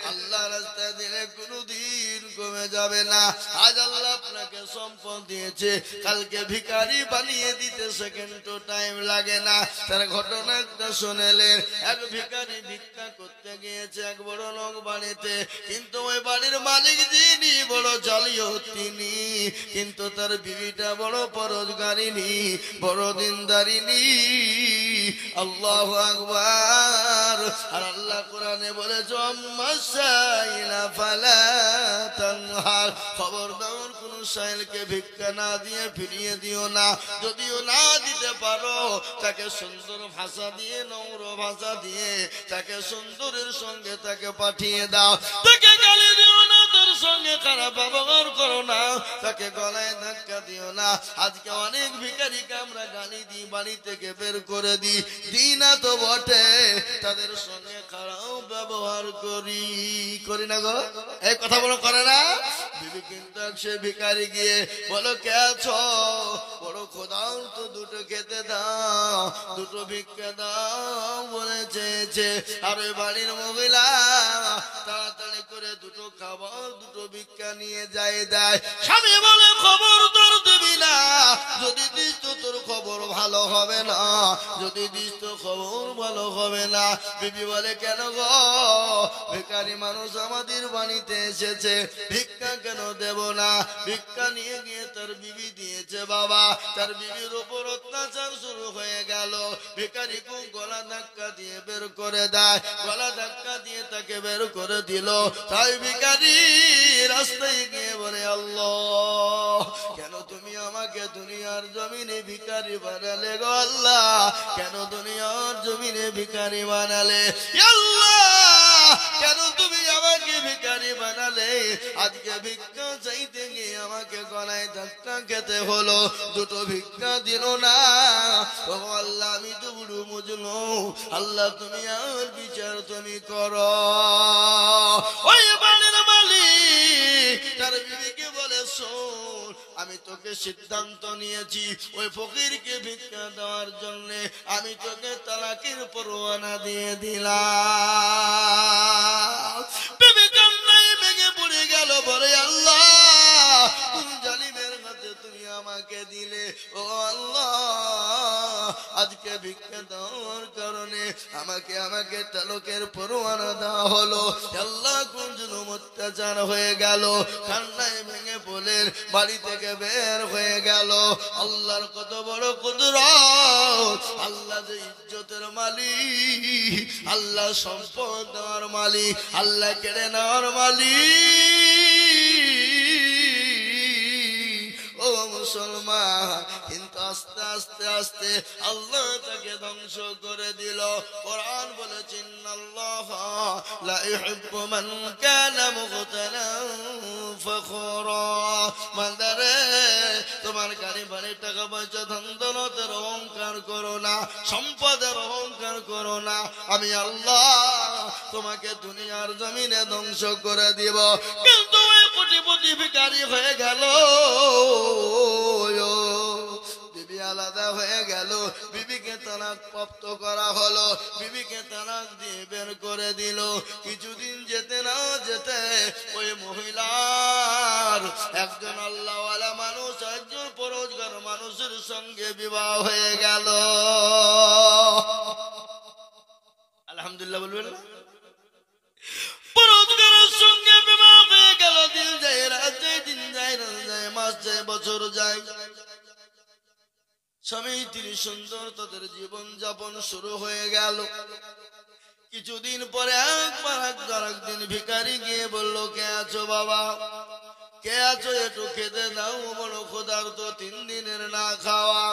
আল্লাহর রাস্তায় দিলে কোনদিন কমে যাবে না আজ আল্লাহ আপনাকে সম্পদ দিয়েছে কালকে ভিখারি বানিয়ে দিতে সেকেন্ড টাইম লাগে না তার ঘটনা একটা শুনেলেন এক ভিখারি ভিক্ষা করতে গিয়েছে এক বড় লোক বাড়িতে কিন্তু ওই বাড়ির মালিক যিনি বড় জালিও তিনি কিন্তু তার বিবিটা বড় পরোজগারিনী বড় দিনদারিনী আল্লাহু আকবার আর আল্লাহ কোরআনে বলেছে আম্মাসাইলা ফালা তানহার খবরদার কোন সাইলকে ভিক্ষা না দিয়ে ফিরিয়ে দিও না যদিও না দিতে পারো তাকে সুন্দর ভাষা দিয়ে নম্র ভাষা দিয়ে তাকে সুন্দরের সঙ্গে তাকে পাঠিয়ে দাও তাকে গালি দিও না তার সঙ্গে খারাপ ব্যবহার করো না তাকে গলায় ধাক্কা দিও না আজকে অনেক ভিখারিকে আমরা গালি দিই বাড়ি থেকে বের করে দিই না তো বটে তাদের সঙ্গে খারাপ ব্যবহার করি না গো এই কথা বলো করে না বিবি কিন্তু সে ভিখারি গিয়ে বলো কে আছো বড় খোদাও তো দুটো খেতে দাও দুটো ভিক্ষা দাও বলেছে আর ওই বাড়ির মহিলা তাড়াতাড়ি করে দুটো খাবার দুটো ভিক্ষা নিয়ে যায় দেয় স্বামী বলে খবরদার দিবি না, যদি দিস তো তোর খবর ভালো হবে না, যদি দিস তো খবর ভালো হবে না। বিবি বলে কেন গো, ভিখারি মানুষ আমাদের বাড়িতে এসেছে, ভিক্ষা কেন দেব না? ভিক্ষা নিয়ে গিয়ে তার বিবি দিয়েছে বাবা, তার বিবির উপর অত্যাচার শুরু হয়ে গেল। ভিখারি গলা ধাক্কা দিয়ে বের করে দেয়, গলা ধাক্কা দিয়ে তাকে বের করে দিল। তাই ভিখারি রাস্তায় গিয়ে বলে আল্লাহ, কেন তুমি আমাকে দুনিয়ার জমিনে ভিখারি বানালে গো আল্লাহ, কেন দুনিয়ার জমিনে ভিখারি বানালে আল্লাহ, কেন তুমি আমাকে ভিখারি বানালে? আজকে ভিক্ষা চাইতে গিয়ে আমাকে গলায় ধাক্কা খেতে হলো, দুটো ভিক্ষা দিল না। ও আল্লাহ, আমি তো বুড়ো বুঝলো, আল্লাহ তুমি আর বিচার তুমি করো। ওই বাড়ির মালিক তার বিবিকে বলে শোন, আমি তোকে সিদ্ধান্ত নিয়েছি, ওই ফকিরকে ভিক্ষা দেওয়ার জন্য আমি তোকে তালাকের পরোয়ানা দিয়ে দিলাম। বিবি কান্নায় ভেঙে পড়ে গেল, বলে আল্লাহ কোন জালিমের হাতে তুমি আমাকে দিলে? ও আল্লাহ, আজকে ভিক্ষা দেওয়ার কারণে আমাকে তালাকের পরোয়ানা দেওয়া হলো। আল্লাহ কোন জুলুম অত্যাচার হয়ে গেল। কান্নায় ভেঙে পড়ে বাড়ি থেকে বের হয়ে গেল। আল্লাহর কত বড় কুদরত, আল্লাহ যে ইজ্জতের মালিক, আল্লাহ সম্পদ দেওয়ার মালিক, আল্লাহ কেড়ে নেওয়ার মালিক। ও মুসলমান, কিন্তু আস্তে আস্তে আস্তে আল্লাহ তাকে ধ্বংস করে দিল। কোরআন বলেছে ইন্নাল্লাহ লা ইউহিব্বু মান কানা মুখতালান ফখুরা। বান্দারে, তোমার গাড়ি বাড়ি টাকা পয়সা ধন দৌলতের অহংকার করো না, সম্পদের অহংকার করো না। আমি আল্লাহ তোমাকে দুনিয়ার জমিনে ধ্বংস করে দিব। কিন্তু ওই কোটিপতি ভিখারি হয়ে গেল, বিবি আলাদা হয়ে গেল, বিবিকে তালাক প্রাপ্ত করা হলো, বিবিকে তালাক দিয়ে বের করে দিল। কিছুদিন যেতে না যেতে ওই মহিলার একজন আল্লাহওয়ালা মানুষ, একজন পরোজগার মানুষের সঙ্গে বিবাহ হয়ে গেল। আলহামদুলিল্লাহ বলবেন না? পরোজগারের সঙ্গে বিবাহ হয়ে গেল। দিন যায়, রাত যায়, দিন যায়, রাত যায়, মাস যায়, বছর যায়। স্বামী তিনি সুন্দর তাদের জীবন যাপন শুরু হয়ে গেল। কিছুদিন পরে একদিন ভিখারি গিয়ে বলল, কে আছো বাবা, কে আছো, একটু খেতে দাও, বড় ক্ষুধার্ত, 3 দিনের না খাওয়া,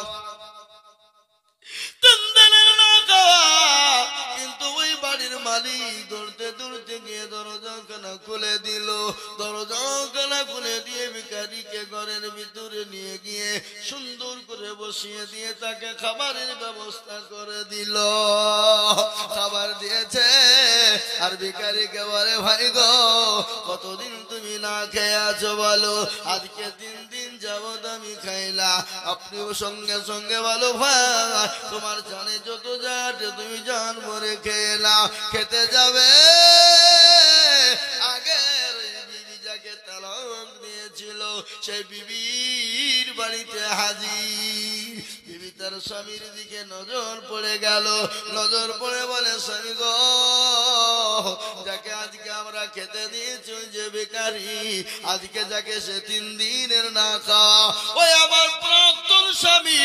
3 দিনের না খাওয়া। কিন্তু ওই বাড়ির মালিক দৌড়তে দৌড়তে গিয়ে দরজাখানা খুলে দিল। দরজাখানা খুলে দিয়ে ভিখারিকে ঘরের ভিতরে নিয়ে গিয়ে সুন্দর করে বসিয়ে দিয়ে তাকে খাবারের ব্যবস্থা করে দিল। খাবার দিয়েছে, আর ভিখারিকে বলে, ভাই গো কতদিন তুমি না খেয়ে আছো বলো? আজকে 3 দিন যাবত আমি খাইলা। আপনিও সঙ্গে সঙ্গে বলো, ভাই তোমার জানে যত যাতে তুমি জান ভরে খেয়ে নাও। খেতে যাবে, আগের বিবি যাকে তালাক দিয়েছিল সেই বিবির বাড়িতে হাজির। বিবি তার স্বামীর দিকে নজর পড়ে গেল, নজর পড়ে বলে, স্বামী গো, যাকে আজকে আমরা খেতে দিয়েছি যে ভিখারি, আজকে যাকে সে 3 দিনের না খাওয়া, ওই আমার প্রাক্তন স্বামী,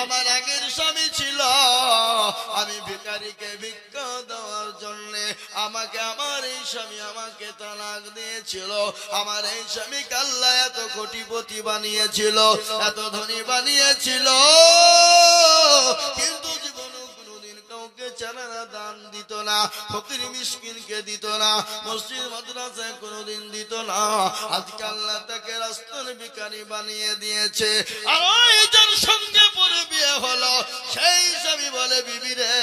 আমার আগের স্বামী ছিল। আমি ভিখারিকে ভিক্ষা দেওয়ার জন্য আমাকে আমার এই স্বামী আমাকে তালাক দিয়েছিল। আমার এই স্বামীকে আল্লাহ এত কোটিপতি বানিয়েছিল, এত ধনী বানিয়েছিল, কিন্তু জীবনে কোনোদিন কাউকে চারানা দান দিত না, ফকির মিসকিনকে দিত না, মসজিদ মাদ্রাসায় কোনোদিন দিত না। আজকে আল্লাহ তাকে রাস্তার ভিখারি বানিয়ে দিয়েছে। আর ওই যার সঙ্গে পরে বিয়ে হলো সেই স্বামী বলে, বিবি রে,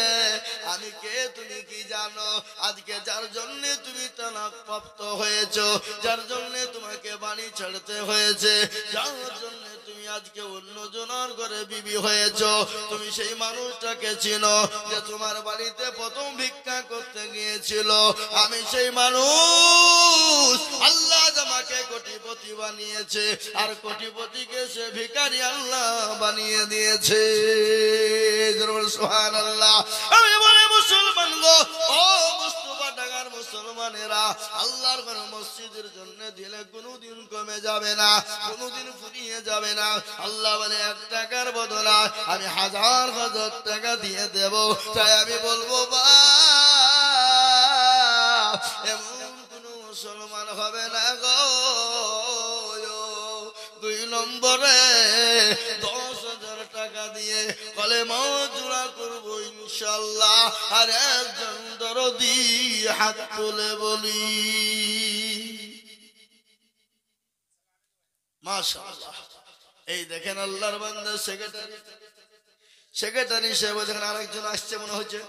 আমি কে তুমি কি জানো? আজকে যার জন্য তুমি তালাক প্রাপ্ত হয়েছো, যার জন্য তোমাকে বাড়ি ছাড়তে হয়েছে, যার জন্য তুমি আজকে অন্য জনের ঘরে বিবি হয়েছো, তুমি সেই মানুষটাকে চিনো যে তোমার বাড়িতে প্রথম ভিক্ষা করতে গিয়েছিল? আমি সেই মানুষ। আল্লাহ আমাকে কোটিপতি কোটিপতি বানিয়েছে, আর কোটিপতিকে সে ভিখারি আল্লাহ বানিয়ে দিয়েছে। সুবহানাল্লাহ। আমি বলে মুসলমান গো, ও মুস্তাফা ঢাকার মুসলমানেরা, আল্লাহর ঘর মসজিদের জন্য দিলে কোনোদিন কমে যাবে না, কোনোদিন ফুরিয়ে যাবে না। আল্লাহ বলে 1 টাকার বদলে আমি 1000 টাকা দিয়ে দেব। তাই আমি বলবো বা এমন কোন মুসলমান হবে না গো 2 নম্বরে 10,000 টাকা দিয়ে কলেমা জোড়া করবো ইনশাআল্লাহ। আর একজন দরদি হাত তুলে বলি মাশাআল্লাহ। এই দেখেন আল্লাহর বান্দা সেক্রেটারি সাহেব, দেখেন আরেকজন আসছে মনে হচ্ছে।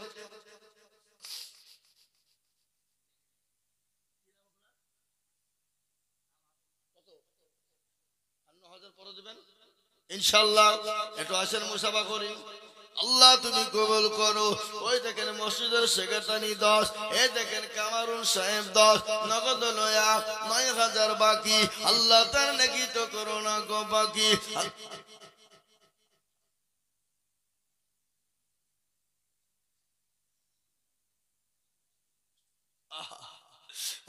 ইনশাআল্লাহ একটু আসেন, মুসাফা করি। আল্লাহ তুমি কবুল করো। ওই দেখেন মসজিদের সেক্রেটারি 10, এই দেখেন কামারুল সাহেব 10, নগদ লয়া 9000 বাকি। আল্লাহ তার নাকি তো করো না গো বাকি।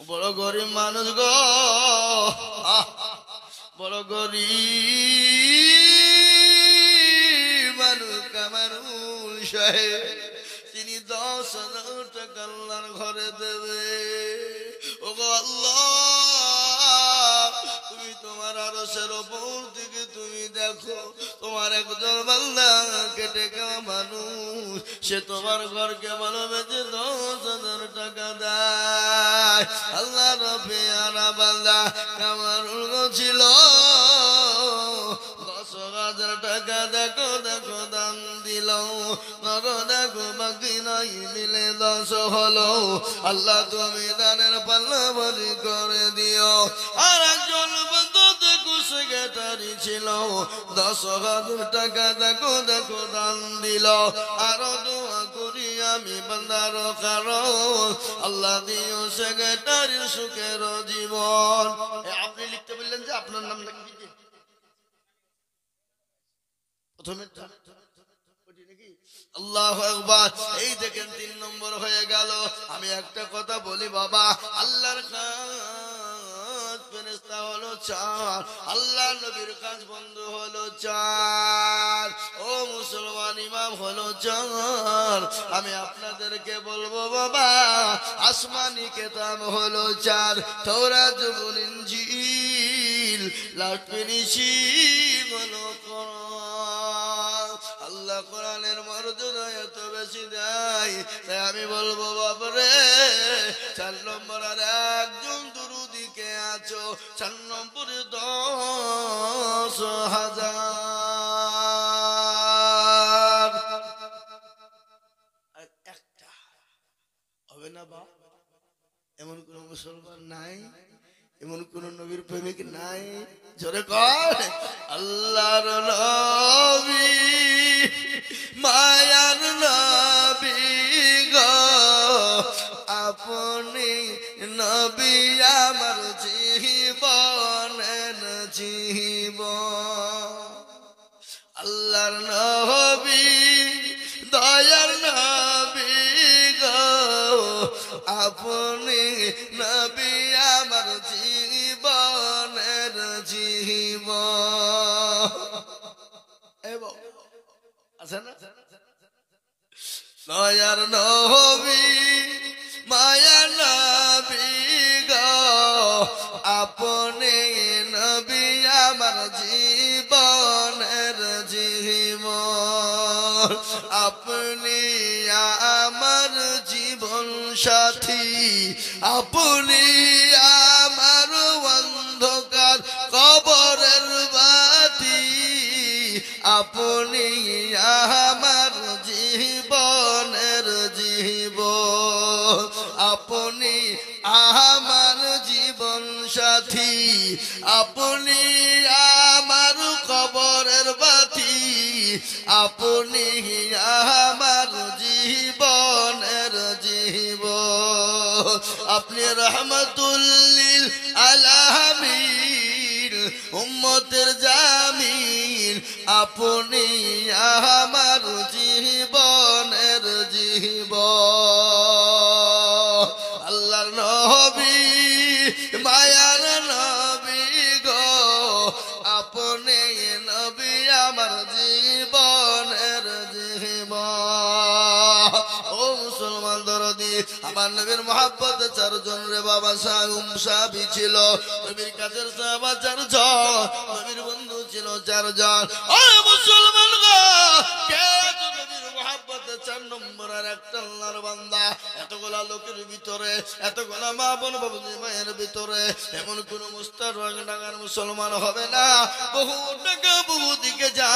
বড় গরিব মানুষ গো, বড় গরিব মানুষ কামারুল সাহেব। তিনি 10,000 টাকা আল্লাহর ঘরে দেবে। ও গো আল্লাহ, তুমি তোমার আরশের উপর থেকে তুমি দেখো, তোমার একজন বান্দা কেটে খাওয়া মানুষ, সে তোমার ঘরকে ভালোবেসে 10,000 টাকা দেয়। আল্লাহ রফিয়ানা বান্দা কামারুল ছিল 10,000 টাকা। দেখো দেখো দান দিল, দেখো বাকি নাই মিলে 10 হলো। আল্লাহ তুমি দানের পাল্লা বলি করে দিও। আর একজন বন্ধু দেখো সেক্রেটারি ছিল 10,000 টাকা। দেখো দেখো দান দিল। আরো দোয়া করি আমি বান্দার কারণ, আল্লাহ দিও সেক্রেটারির সুখের জীবন। আপনি লিখতে বললেন যে আপনার নাম নাকি প্রথমে আল্লাহু আকবার। এই দেখেন 3 নম্বর হয়ে গেল। আমি একটা কথা বলি বাবা, আল্লাহর কাজ ফেরেশতা হলো 4, আল্লাহ নবীর কাজ বন্ধু হলো 4, ও মুসলমান ইমাম হলো 4। আমি আপনাদেরকে বলবো বাবা, আসমানি কিতাব হলো 4, তাওরাত জবুর ইনজিল, লাস্ট ফিনিশিং হলো কোরআন। আল্লাহ কোরআনের মর্যাদা এত বেশি দেয়, তাই আমি বলবো বাবারে 4 নম্বর আর একজন দুরুদিকে আছো, 4 নম্বরে 10,000 একটা হবে না বা? এমন কোন মুসলমান নাই, এমন কোন নবীর প্রেমিক নাই, জোরে কর আল্লাহর নবী মায়ার নবী গো, আপনি নবী আমার জীবনের জীবন। আল্লাহর নবী দয়ার নবী গো, আপনি নবী আমার জীবনের জীবন। আছে না দয়ার নবী মায়ার নবী গো, আপনি নবী আমার জীবনের জীবন। আপনি আমার জীবন সাথী, আপনি আমার অন্ধকার কবরের বাতি, আপনি আমার জীবনের জীবন, আপনি আমার জীবন সাথী, আপনি আমার কবরের বাতি, আপনি আমার জীবনের জীবন। আপনি রহমতুল লিল আলামিন, উম্মতের জামিন আপনি আমার জীবনের জীবন আল্লাহর নবী মায়ার নবী গো আপনি নবী আমার জীবনের জীবন ও মুসলমান দরদি আমার নবীর মহব্বত চারজন রে বাবা সাহাবী ছিল নবীর কাছের সাহাবা চারজন নবীর বন্ধু ছিল চারজন ও মুসলমান গো কে নবীর মহব্বত চার নম্বর আর একটা আল্লাহর বান্দা এতগুলা লোকের ভিতরে এতগুলা মা বোন বাবুজি মায়ের ভিতরে এমন কোন মুস্তার ডাঙার মুসলমান হবে না বহু টাকা বহু দিকে যা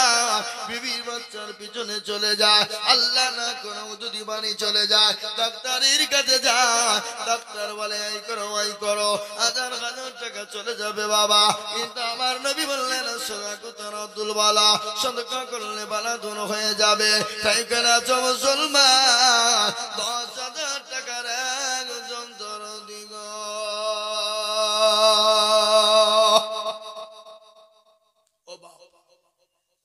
বিবির বাচ্চার পিছনে চলে যায় আল্লাহ না কোনো যদি বাণী চলে যায় ডাক্তারের কাছে যায় ডাক্তার বলে এই করো 1000 টাকা চলে যাবে বাবা কিন্তু আমার নবী বললেন সদাকতুন আব্দুল বালা সদকা করলে বালা দূর হয়ে যাবে তাই কেন মুসলমান 10,000 টাকার একজন দরদি গো ও বাবা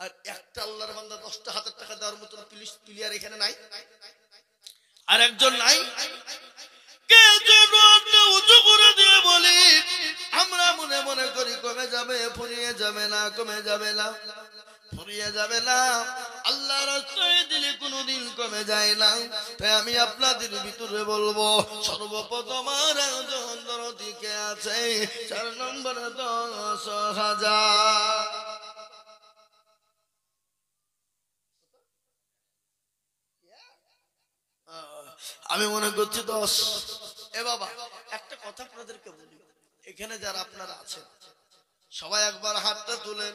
আর একটা আল্লাহর বান্দা 10,000 টাকা দেওয়ার মতো প্লেয়ার এখানে নাই আর একজন নাই কে যেন উঁচু করে দিয়ে বলি আমরা মনে মনে করি কমে যাবে ফুরিয়ে যাবে না কমে যাবে না ফুরিয়ে যাবে না আল্লাহর রাস্তায় দিলে কোনোদিন কমে যায় না তাই আমি আপনাদের ভিতরে বলবো সর্বপ্রথম আর একজন দরদিকে আছে 4 নম্বরে 10,000 আমি মনে করছি 10 এ বাবা একটা কথা আপনাদেরকে বলি এখানে যারা আপনারা আছেন সবাই একবার হাতটা তুলেন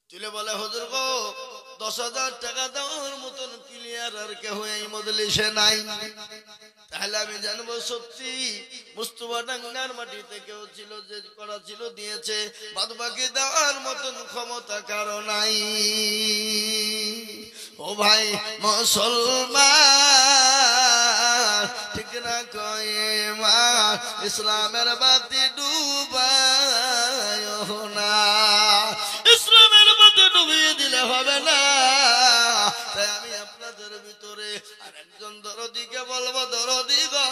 তুলে বলে হুজুর গো 10,000 টাকা দেওয়ার মতন প্লেয়ার আর কেউ এই মজলিসে নাই তাহলে আমি জানবো সত্যি মুস্তফা ডাঙ্গার মাটিতে কেউ ছিল যে করা ছিল দিয়েছে বাদ বাকি দেওয়ার মতন ক্ষমতা কারো নাই ও ভাই মুসলমান ঠিক না কয়ে মা ইসলামের বাতি ডুবায় না ইসলামের বাতি ডুবিয়ে দিলে হবে না তাই আমি আপনাদের ভিতরে আর একজন দরদিকে বলবো দরদি গো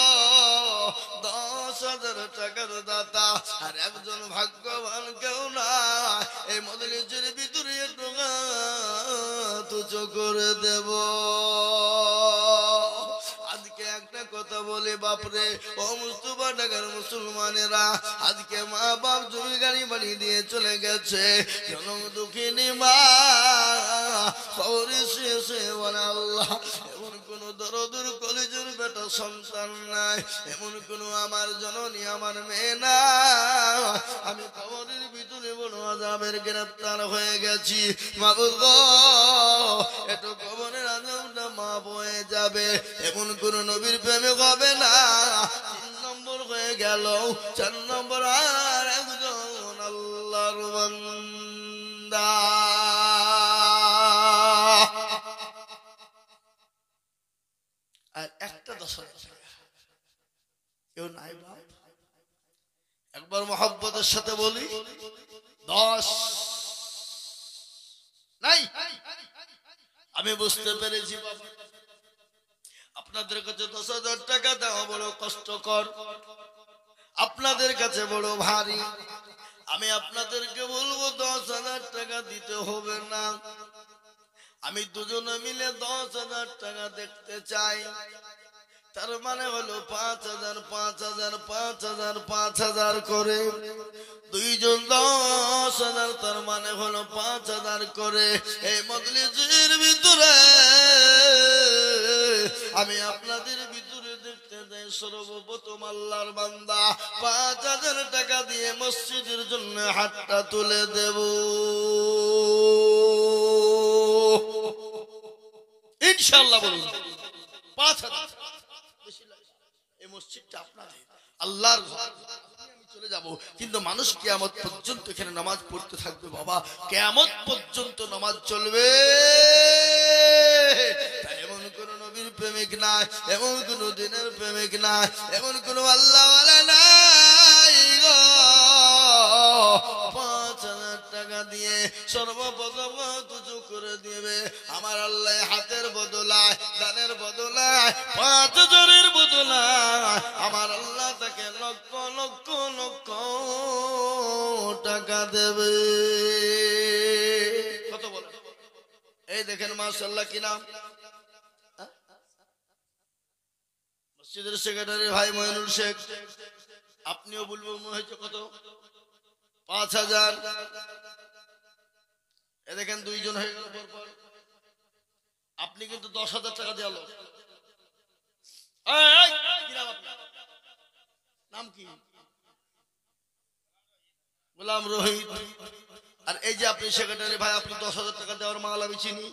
10,000 টাকার দাতা আর একজন ভাগ্যবান কেউ না এই মজলিসের ভিতরে টোকা তুচো করে দেব আজকে একটা কথা বলে বাপরে ও মুস্তফা ঢাকার মুসলমানেরা আজকে মা বাপ জমি গাড়ি বাড়ি দিয়ে চলে গেছে জনম দুঃখিনী মা শেষে বলে আল্লাহ এমন কোন দরদুর কলেজের বেটা সন্তান নাই এমন কোন আমার জননী আমার মেয়ে না আমি কবরের ভিতরে বড় আযাবের গ্রেফতার হয়ে গেছি মাবুদ গো একটু কবরের আযাবটা মাফ হয়ে যাবে এমন কোন নবীর প্রেমে হবে না 3 নম্বর হয়ে গেল 4 নম্বর আর একজন আল্লাহর বান্দা আর একটা 10,000 কেউ নাই বাপ একবার মহব্বতের সাথে বলি 10 নাই আমি বুঝতে পেরেছি বাবা আপনাদের কাছে 10,000 টাকা দেওয়া বড় কষ্টকর আপনাদের কাছে বড় ভারী আমি আপনাদেরকে বলবো 10,000 টাকা দিতে হবে না আমি দুজনে মিলে 10,000 টাকা দেখতে চাই তার মানে হলো 5,000 5,000 5,000 5,000 করে দুইজন 10,000 তার মানে হলো 5,000 করে এই মজলিসের ভিতরে আমি আপনাদের ভিতরে দেখতে যাই সর্বপ্রথম আল্লাহর বান্দা 5,000 টাকা দিয়ে মসজিদের জন্য হাতটা তুলে দেব ইনশাআল্লাহ বলুন 5,000 এই মসজিদটা আপনাদের আল্লাহর ঘর আমি চলে যাব কিন্তু মানুষ কিয়ামত পর্যন্ত এখানে নামাজ পড়তে থাকবে বাবা কিয়ামত পর্যন্ত নামাজ চলবে এমন কোন নবীর প্রেমিক নাই এমন কোন দিনের প্রেমিক নাই এমন কোন আল্লাহওয়ালা নাই গো টাকা দিয়ে সর্বপ্রথম কিছু করে দিবে আমার আল্লাহ। হাতের বদলায়, দানের বদলায়, 5,000-এর বদলায় আমার আল্লাহ তাকে লক্ষ লক্ষ লক্ষ টাকা দেবে। কত বলে? এই দেখেন মাশাআল্লাহ, কি নাম? মসজিদের সেক্রেটারি ভাই মইনুল শেখ, আপনিও বলবো মনে হয়েছে কত? 5,000। এ দেখেন 2 জন হয়ে গেল পরপর। আপনি কিন্তু 10,000 টাকা দিয়ে আলো। নাম কি? গোলাম রোহিত। আর এই যে আপনি সেক্রেটারি ভাই, আপনি 10,000 টাকা দেওয়ার মাল আমি চিনি।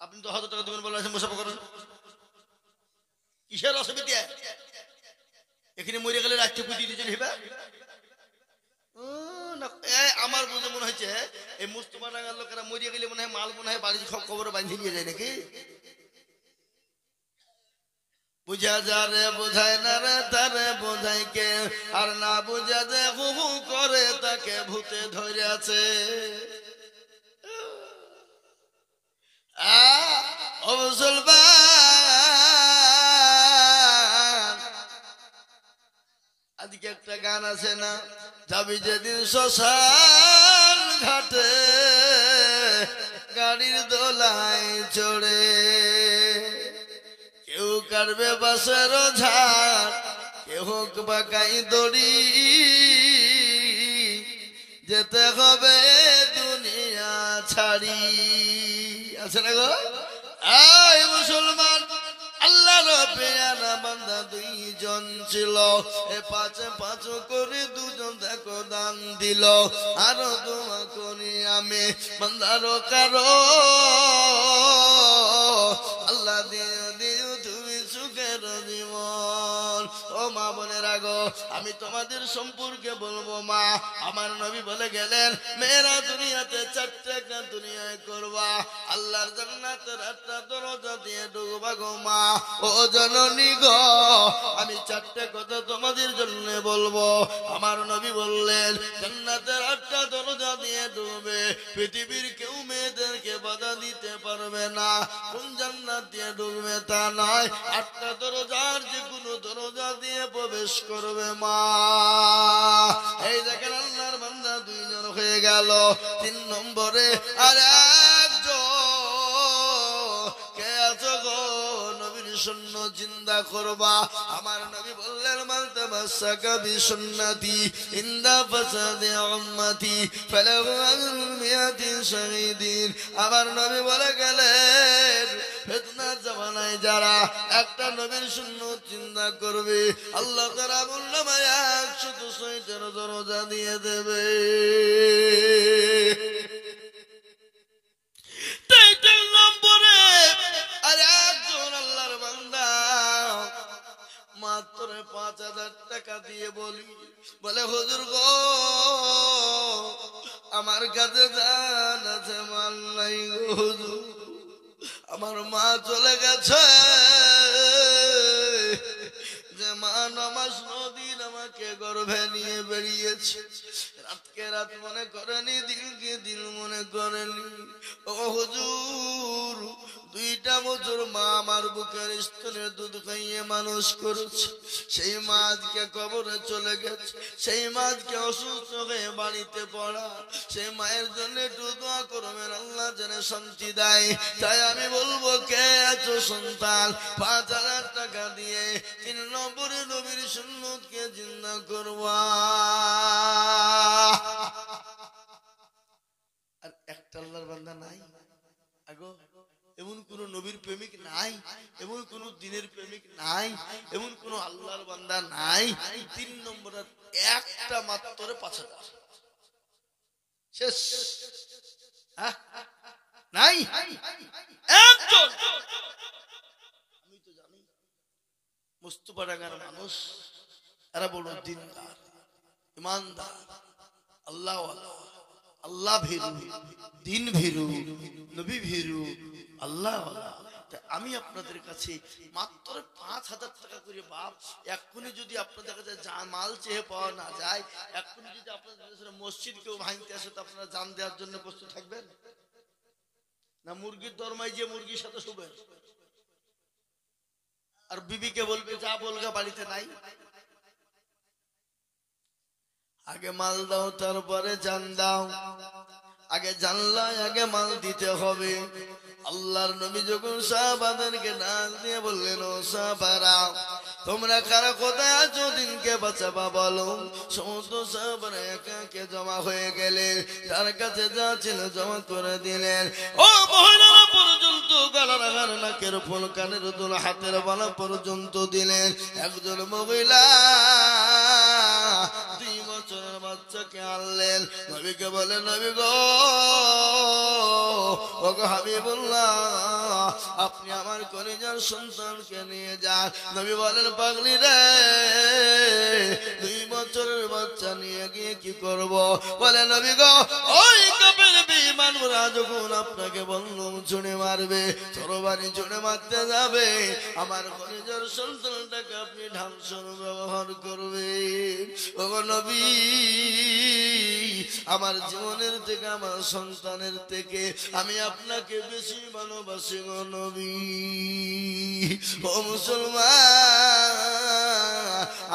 আপনি 10,000 টাকা দেবেন বলে মুসাফা করেন কিসের অসুবিধা? এখানে মরে গেলে রাত্রে পুঁতি দিয়েছেন হিবা। আমার বুঝে মনে হয়েছে এই মুস্তফা ডাঙ্গার লোকেরা মরিয়ে গেলে মনে হয় মাল মনে হয় বাড়ির সব খবর বাঁধিয়ে নিয়ে যায় নাকি। বুঝা যা রে বোঝায় না রে তারে বোঝায় কে, আর না বুঝা যে হু হু করে তাকে ভূতে ধরে আছে। ও মুসলমান, আজকে একটা গান আছে না, যাবি যেদিন শ্মশান ঘাটে গাড়ির দোলায় চড়ে, কেউ কাটবে বাঁশের ঝাড়, কেউ বাঁকাই দড়ি, যেতে হবে দুনিয়া ছাড়ি। আছে না গো? আয় মুসলমান, আল্লাহর পেয়ারা বান্দা 2 জন ছিল, এ 5 করে 2 জন দেখো দান দিল। আরো দোয়া করি আমি বান্দারো কারো, আল্লাহ দিও দিও তুমি সুখের জীবন। ও মা বোনের আগো, আমি তোমাদের সম্পর্কে বলবো মা। আমার নবী বলে গেলেন, মেয়েরা দুনিয়াতে 4টা কাজ দুনিয়ায় করবা, আল্লাহর জান্নাতের 8টা দরজা দিয়ে ঢুকবা গো মা। ও জননী গো, আমি 4টা কথা তোমাদের জন্য বলবো। আমার নবী বললেন, জান্নাতের 8টা দরজা দিয়ে ঢুকবে, পৃথিবীর কেউ মেয়েদেরকে বাধা দিতে পারবে না। কোন জান্নাত দিয়ে ঢুকবে তা নয়, 8টা দরজার যে কোনো দরজা দিয়ে প্রবেশ করবে মা। এই দেখেন আল্লাহর বান্দা 2 জন হয়ে গেল। 3 নম্বরে আর একজন কে আছো গো, নবীর সুন্নাত জিন্দা করবা। আমার নবী বললেন, মান তামাসসাকা বিসুন্নতি ইনদা ফাসাদি উম্মতি ফালাহু আজরুন মিয়াতি শাহীদিন। আমার নবী বলে গেলেন, ফিতনার জামানায় যারা একটা নবীর সুন্নাত জিন্দা করবে, আল্লাহ তাআলা আমলনামায় 106টা দরজা দিয়ে দেবে। 3 নম্বরে আর একজন আল্লাহর বান্দা মাত্র 5,000 টাকা দিয়ে বলে হুজুর গো, আমার কাছে জান আছে মাল নাই গো হুজুর, আমার মা চলে গেছে, যে মা নামাজ নদীন আমাকে গর্ভে নিয়ে বেরিয়েছে, রাতকে রাত মনে করেনি, দিনকে দিন মনে করেনি। ও হুজুর, 2টা বছর মা আমার বুকের স্তনের দুধ খাইয়ে মানুষ করেছে, সেই মা আজকে কবরে চলে গেছে, সেই মা আজকে অসুস্থ হয়ে বাড়িতে পড়া, সেই মায়ের জন্য একটু দোয়া করবেন, আল্লাহ যেন শান্তি দেয়। তাই আমি বলবো, কে আছো সন্তান, 5,000 টাকা দিয়ে 3 নম্বরে নবীর সুন্নতকে জিন্দা করবা। আর একটা আল্লাহর বান্দা নাই আগো, এমন কোন নবীর প্রেমিক নাই, এমন কোন দিনের প্রেমিক নাই, এমন কোন আল্লাহর বান্দা নাই। 3 নম্বরের একটা মাত্র 5,000 শেষ নাই। একজন আমি তো জানি মুস্তফা ডাঙ্গার মানুষ, এরা বড় দিনদার, ইমানদার, আল্লাহ আল্লাহ ভীরু, দিন ভীরু, নবী ভীরু, আল্লাহ। আমি আপনাদের কাছে মাত্র 5,000 টাকা করে বাপ, এক্ষুনি যদি আপনাদের কাছে মাল চেয়ে পাওয়া না যায়, এক্ষুনি যদি আপনাদের মসজিদ কেউ ভাঙতে আসে, তো আপনারা জান দেওয়ার জন্য প্রস্তুত থাকবেন না? মুরগির দরমায় যে মুরগির সাথে শুবেন, আর বিবিকে বলবে যা বলগা বাড়িতে নাই। আগে মাল দাও তারপরে জান দাও, আগে জানলাই আগে মাল দিতে হবে। আল্লাহর নবী যখন সাহাবাদেরকে ডাক দিয়ে বললেন, ও সাহাবারা তোমরা কারা কোথায় আছো, দিনকে বাঁচাবা বলো। সমস্ত সাহাবারা একে একে জমা হয়ে গেলেন, যার কাছে যা ছিল জমা করে দিলেন। ও মহিলারা পর্যন্ত গলার হার, নাকের ফুল, কানের দুল, হাতের বালা পর্যন্ত দিলেন। একজন মহিলা 2 বছরের বাচ্চাকে আনলেন, নবীকে বলে, নবী গো, ওগো হাবিবুল্লাহ, আপনি আমার কলিজার সন্তানকে নিয়ে যান। নবী বলেন, পাগলি রে, 2 বছরের বাচ্চা নিয়ে গিয়ে কি করব? বলে, নবী গো, ওই কাফের বেঈমানরা যখন আপনাকে বন্দুক ছুঁড়ে মারবে, তরবারি ছুঁড়ে মারতে যাবে, আমার কলিজার সন্তানটাকে আপনি ধ্বংসের ব্যবহার করবেন। ওগো নবী, আমার জীবনের থেকে, আমার সন্তানের থেকে আমি আপনাকে বেশি ভালোবাসি গো নবী। ও মুসলমান,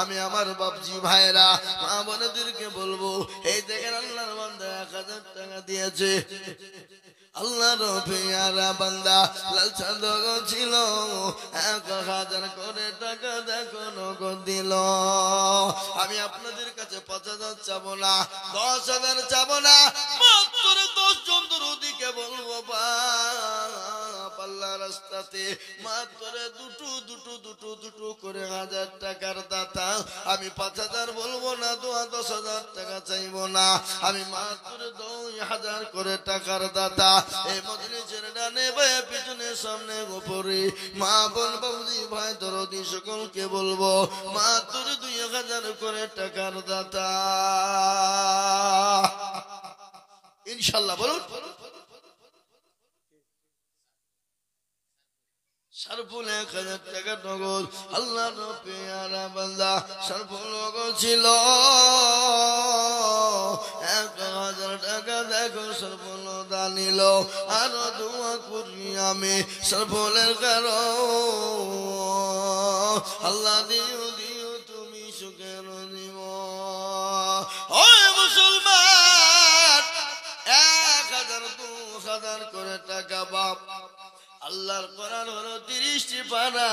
আমি আমার বাপজি ভাইরা মা বোনেদেরকে বলবো, এই দেখেন আল্লাহর বান্দা 1000 টাকা দিয়েছে। আল্লাহর পেয়ারা বান্দা লাল চাঁদক ছিল, 1000 করে টাকা দেখো নগদ দিল। আমি আপনাদের কাছে 5000 চাবো না, 10,000 চাবো না, মাত্র 10 জন দরুদিকে বলবো বাপ আল্লাহর রাস্তাতে মাত্র দুটো করে 1000 টাকার দাতা। আমি 5000 বলবো না, 10,000 টাকা চাইবো না, আমি মাত্র 2000 করে টাকার দাতা। এই মজলিসের ডানে বায়ে পিছনে সামনে গোপরে মা বোন বাবুজি ভাই দরদি সকলকে বলবো, মাত্র 2000 করে টাকার দাতা ইনশাআল্লাহ বলুন। সরফুল 1000 টাকা নগদ। আল্লাহর পেয়ারা বান্দা সরফুল নগদ ছিল 1000 টাকা দেখো সরফুল দানিল। আর দোয়া করি আমি সরফুলের কারো আল্লাহ দিও দিও তুমি সুখের জীবন। ওই মুসলমান 1000 2000 করে টাকা বাপ। আল্লাহর কোরআন হলো 30টি পারা,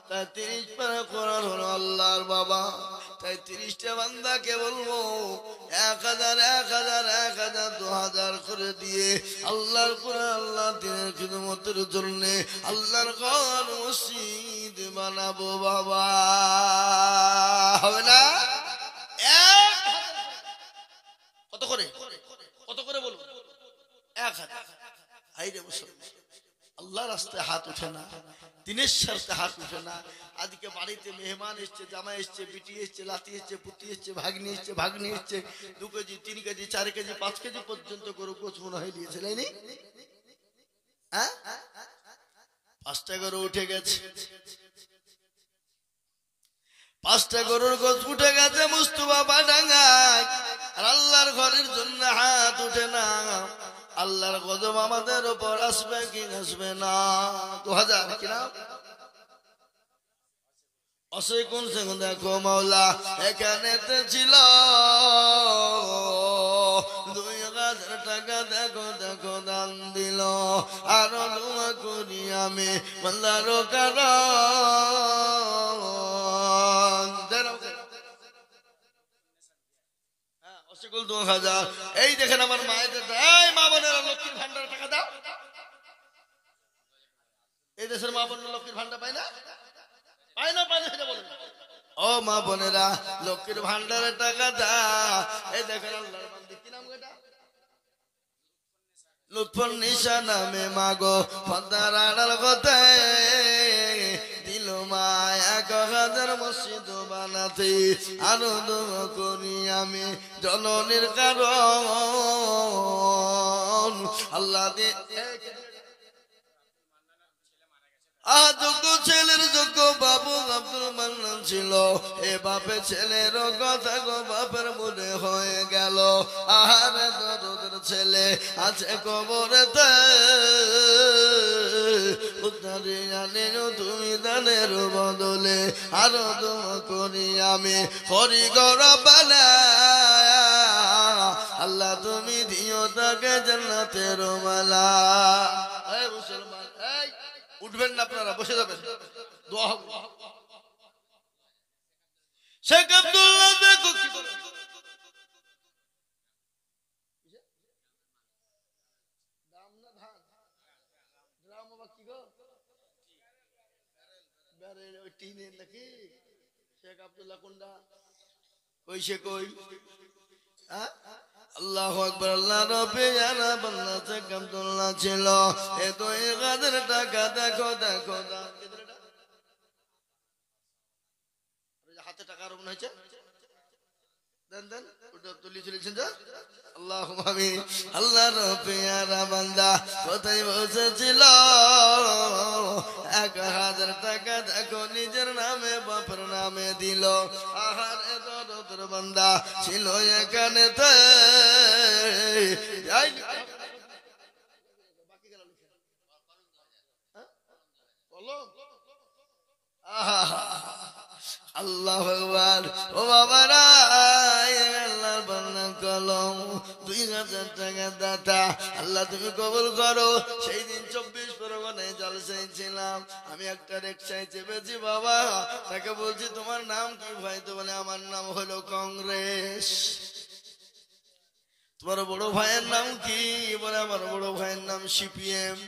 তাই 30 পারা কোরআন হলো আল্লাহর বাবা। তাই 30টা বান্দাকে বলবো 1000 1000 1000 2000 করে দিয়ে আল্লাহর কোরআন আল্লাহ দিনের খিদমতের জন্য আল্লাহর ঘর মসজিদ বানাবো বাবা। হবে না? কত করে বলবো? 1000। আইরে মুসলমান, আল্লাহ রাস্তায় হাত উঠে না, দিনের স্বার্থে হাত উঠে না। আজকে বাড়িতে মেহমান এসছে, জামাই এসছে, বিটি এসছে, লাতি এসছে, পুতি এসছে, ভাগ্নি এসছে, 2 কেজি 3 কেজি 4 কেজি 5 কেজি পর্যন্ত গরু কোচ মনে হয়ে দিয়েছে, নাইনি? হ্যাঁ, 5টা গরু উঠে গেছে, 5টা গরুর গোছ উঠে গেছে মুস্তফা পাডাঙ্গায়। আর আল্লাহর ঘরের জন্য হাত উঠে না। আল্লাহর গজব আমাদের উপর আসবে কি আসবে না? 2000 কিনা অসেকুন সেন দেখো মাওলা এখানে ছিল 2000 টাকা দেখো দেখো দান দিল। আরো দোয়া করি আমি বান্দারো কারণ 2000। এই দেখেন আমার মায়েদের, এই মা বোনেরা লক্ষ্মীর ভান্ডার টাকা দাও। এই দেশের মা বোনেরা লক্ষ্মীর ভান্ডার পায় না, পায় না, পায় না সেটা বলেন। ও মা বোনেরা লক্ষ্মীর ভান্ডারের টাকা দাও। এই দেখেন আল্লাহর বান্দা, কি নাম এটা? লুৎফুন নিশা নামে মাগো পদ্মার আড়াল কোথায় দিল মা 1000 মসজিদ বানাতে। আনন্দ করি আমি জননীর কারণ আল্লাহ যোগ্য ছেলের যোগ্য বাবু আব্দুল মান্নান ছিল। এ বাপে ছেলের কথা গো বাপের মনে হয়ে গেল। আহারে দরদের ছেলে আছে কবরেতে, তুমি দানের বদলে আরো দোয়া করি আমি হরি গরবানা। আল্লাহ তুমি দিও তাকে জান্নাতের মালা। এই মুসলমান, এই উঠবেন না আপনারা, বসে যাবেন, দোয়া হবে। শেখ আব্দুল্লাহ দেখো কি বলে। শেখ আব্দুল্লাহ কোনটা কইছে কই? আল্লাহু আকবার। আল্লাহ রবে জানা বান্দা শেখ আব্দুল্লাহ ছিল। এ তো 1000 টাকা দেখো দেখো হাতে টাকা রোপণ হয়েছে, দেন দেন ওটা তুলি চলেছেন যা। আল্লাহুম্মা আমিন। আল্লাহ রবে জানা বান্দা কোথায় বসেছিল, 1000 টাকা দেখো নিজের নামে বাপের নামে দিল। আহারে দরদের বান্দা ছিল এখানেতে। আল্লাহু আকবার। ও বাবারা, আল্লাহর বান্দা কলম 2000 টাকা দাতা আল্লাহ তুমি কবুল করো। সেই দিন 24 পরগনায় জলসায় ছিলাম, আমি একটা রিকশায় চেপেছি বাবা, তাকে বলছি তোমার নাম কি ভাই? তো বলে আমার নাম হলো কংগ্রেস। তোমার বড় ভাইয়ের নাম কি? বলে আমার বড় ভাইয়ের নাম সিপিএম।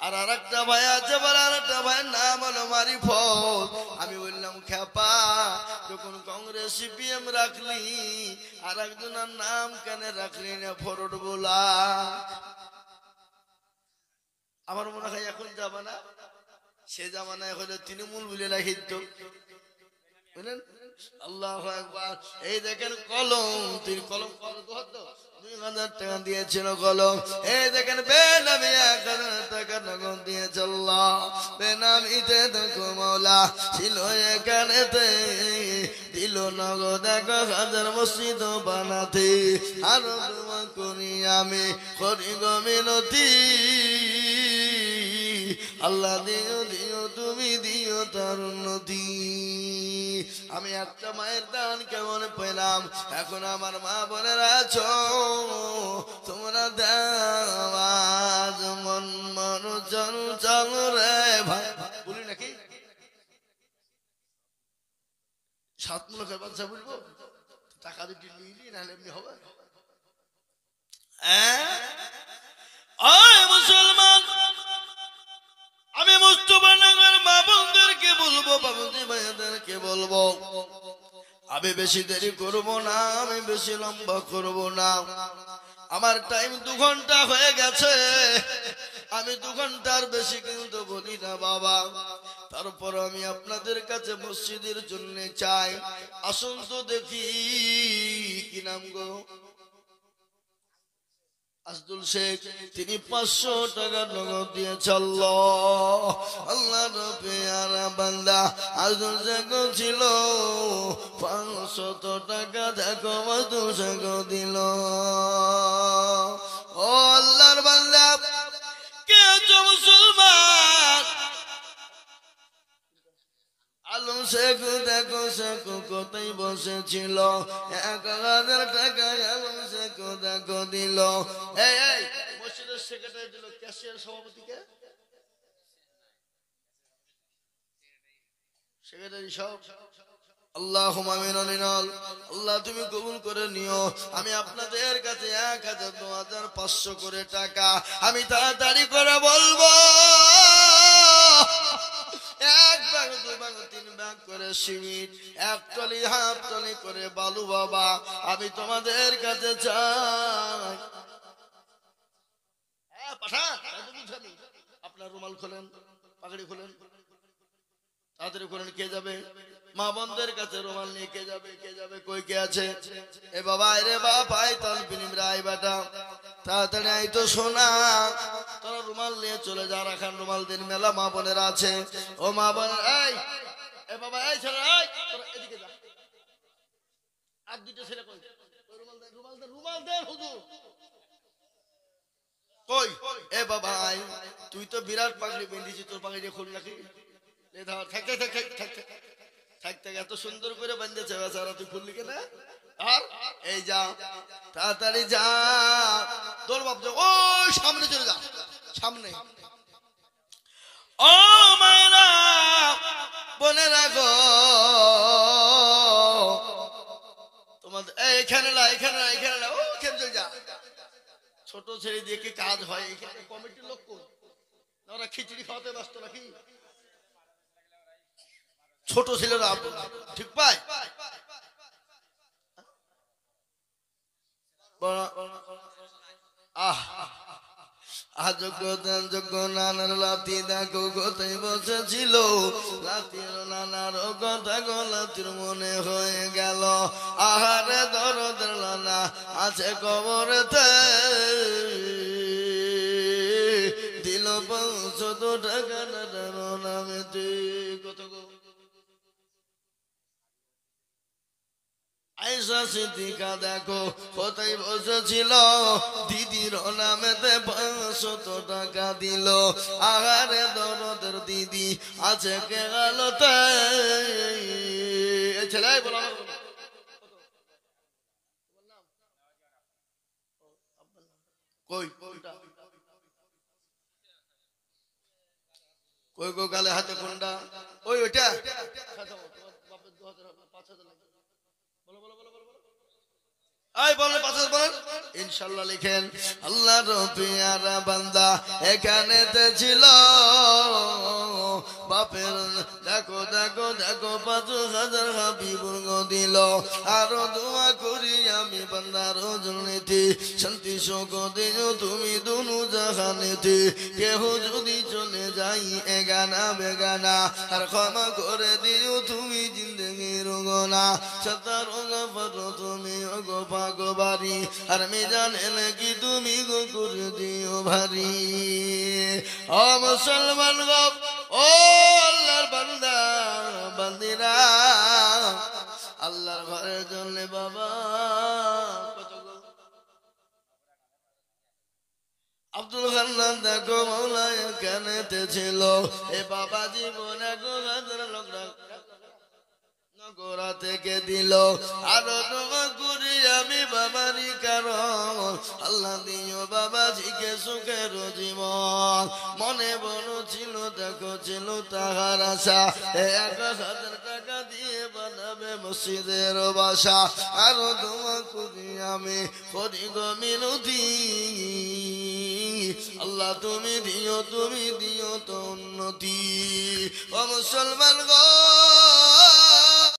আর আরেকটা ভাই আছে, বলে আরেকটা ভাইয়ের নাম হলো মারিফত। আমি বললাম খেপা, যখন কংগ্রেস সিপিএম রাখলি আর একজনের নাম কেন রাখলি না ফরড বলা? আমার মনে হয় এখন জামানা, সে জামানায় হলে তৃণমূল বলে রাখিত, বুঝলেন? আল্লাহু আকবার। এই দেখেন কলম, তুই কলম 2000 টাকা দিয়েছিল কলম। এই দেখেন বেনামি 1000 টাকা নগদ দিয়েছে আল্লাহ। বেনামিতে দেখো মওলা ছিল এখানেতে, দিল নগদ 1000 মসজিদ বানাতে। আরো দোয়া করি আমি করি গো মিনতি, আল্লাহ দিও দিও তুমি দিও তার উন্নতি। আমি একটা মায়ের দান কেমন পেলাম, এখন আমার মা বোনেরা আছো, তোমরা দেওয়াজ মন মন চঞ্চল রে ভাই, বলি নাকি 7 মুলকের বাচ্চা বলবো, টাকা দুটি নিলি নাহলে এমনি হবে। মুসলমান, আমি মুস্তফা নগর মা বোনদেরকে বলবো, বাবুজি ভাইয়াদেরকে বলবো, আমি বেশি দেরি করবো না, আমি বেশি লম্বা করবো না। আমার টাইম 2 ঘন্টা হয়ে গেছে, আমি 2 ঘন্টার বেশি কিন্তু বলি না বাবা। তারপর আমি আপনাদের কাছে মসজিদের জন্য চাই, আসুন তো দেখি কি নাম গো, আব্দুল শেখ, তিনি 500 টাকা নগদ দিয়েছে। আল্লাহ পেয়ারা বান্দা আব্দুল শেখ ছিল 500 টাকা দেখো আব্দুল শেখ দিল। ও আল্লাহর বান্দা, কে আছো মুসলমান? আলম শেখ দেখো শেখ কোথায় বসেছিল, 1000 টাকা আলম শেখ দেখো দিল। এই এই মসজিদের সেক্রেটারি দিল, ক্যাশিয়ার সভাপতিকে, সেক্রেটারি সব। আল্লাহুম্মা আমিন। আল্লাহ তুমি কবুল করে নিও। আমি আপনাদের কাছে 1000 2500 করে টাকা আমি তাড়াতাড়ি করে বলবো, 1 ব্যাগ 2 ব্যাগ 3 ব্যাগ করে সিমেন্ট, 1 টলি 1/2 টলি করে বালু বাবা আমি তোমাদের কাছে চাই। পাঠান, আপনার রুমাল খোলেন, পাগড়ি খোলেন, তাড়াতাড়ি করেন। কে যাবে? মা বোনদের কাছে রুমাল নিয়ে কে যাবে? কে যাবে? কই কে আছে? এ বাবা, রে বাপ, আই তল বিনিম রাই বেটা, তাড়াতাড়ি আই তো সোনা। তোরা রুমাল নিয়ে চলে যা, রাখান রুমাল দিন মেলা মা বোনেরা আছে। ও মা বোন, এই বাবা, এই ছেলে, তোরা এদিকে যা। আর দুইটা ছেলে কই? রুমাল দেন, রুমাল দেন, রুমাল দেন হুজুর কই? এ বাবা আই, তুই তো বিরাট পাগড়ি বেঁধেছিস, তোর পাগড়ি খুল নাকি? থাক এত সুন্দর করে বেঁধেছে বেচারা, তুই খুললি কেন? আর এই যা, তাড়াতাড়ি যা, তোর বাপ যা, ওই সামনে চলে যা, সামনে। ও মায়েরা বোনেরা গো, তোমাদের এখানে না, এখানে না, এখানে না, ও এখানে চলে যা। ছোট ছেলে দিয়ে কি কাজ হয়? এখানে কমিটির লোক কোন? ওরা খিচুড়ি খাওয়াতে ব্যস্ত নাকি? ছোট ছেলেরা ঠিক পায়? যোগ্য নানার লাতি দেখো কোথায় বসেছিল, লাতির নানার কথা গো লাতির মনে হয়ে গেল। আহারে দরদের নানা আছে কবরেতে, দিল 500 টাকা নানার নামেতে। কত গো? আয়েশা সিদ্দিকা দেখো কোথায় বসেছিল, দিদির নামেতে 500 টাকা দিল। আহারে দরদের দিদি আছে কে গেলতে। ছেলে বলো কই? কই গো গালে হাতে কোনটা? ওই ওইটা ইনশাল্লাহ লিখেন। আল্লাহ রবিয়ারা বান্দা এখানে ছিল, বাপের দেখো দেখো দেখো 5,000 হাবিবুর দিল। আরো দোয়া করি আমি বান্দার জন্যে, শান্তি সুখ দিও তুমি দুনু জাহানেতে। কেহ যদি চলে যাই এগানা বেগানা, আর ক্ষমা করে দিও তুমি জিন্দগির গোনা। সতার তুমি গো পাগবারি, আর আমি জানে নাকি তুমি গো করে দিও ভারী। ও মুসলমান গো, ও আল্লাহর বান্দা বান্দিরা, আল্লাহর ঘরের জন্য বাবা আব্দুল খান্নান দেখো মৌলা এখানেতে ছিল। এ বাবা জীবন গোড়া থেকে দিল। আরো দোয়া করি আমি বাবারই কারণ, আল্লাহ দিও বাবাজিকে সুখের জীবন। মনে বড় ছিল দেখো ছিল তাহার আশা, 1,000 টাকা দিয়ে বানাবে মসজিদের বাসা। আরো দোয়া করি আমি করি গো মিনতি, আল্লাহ তুমি দিও তো উন্নতি। ও মুসলমান গো,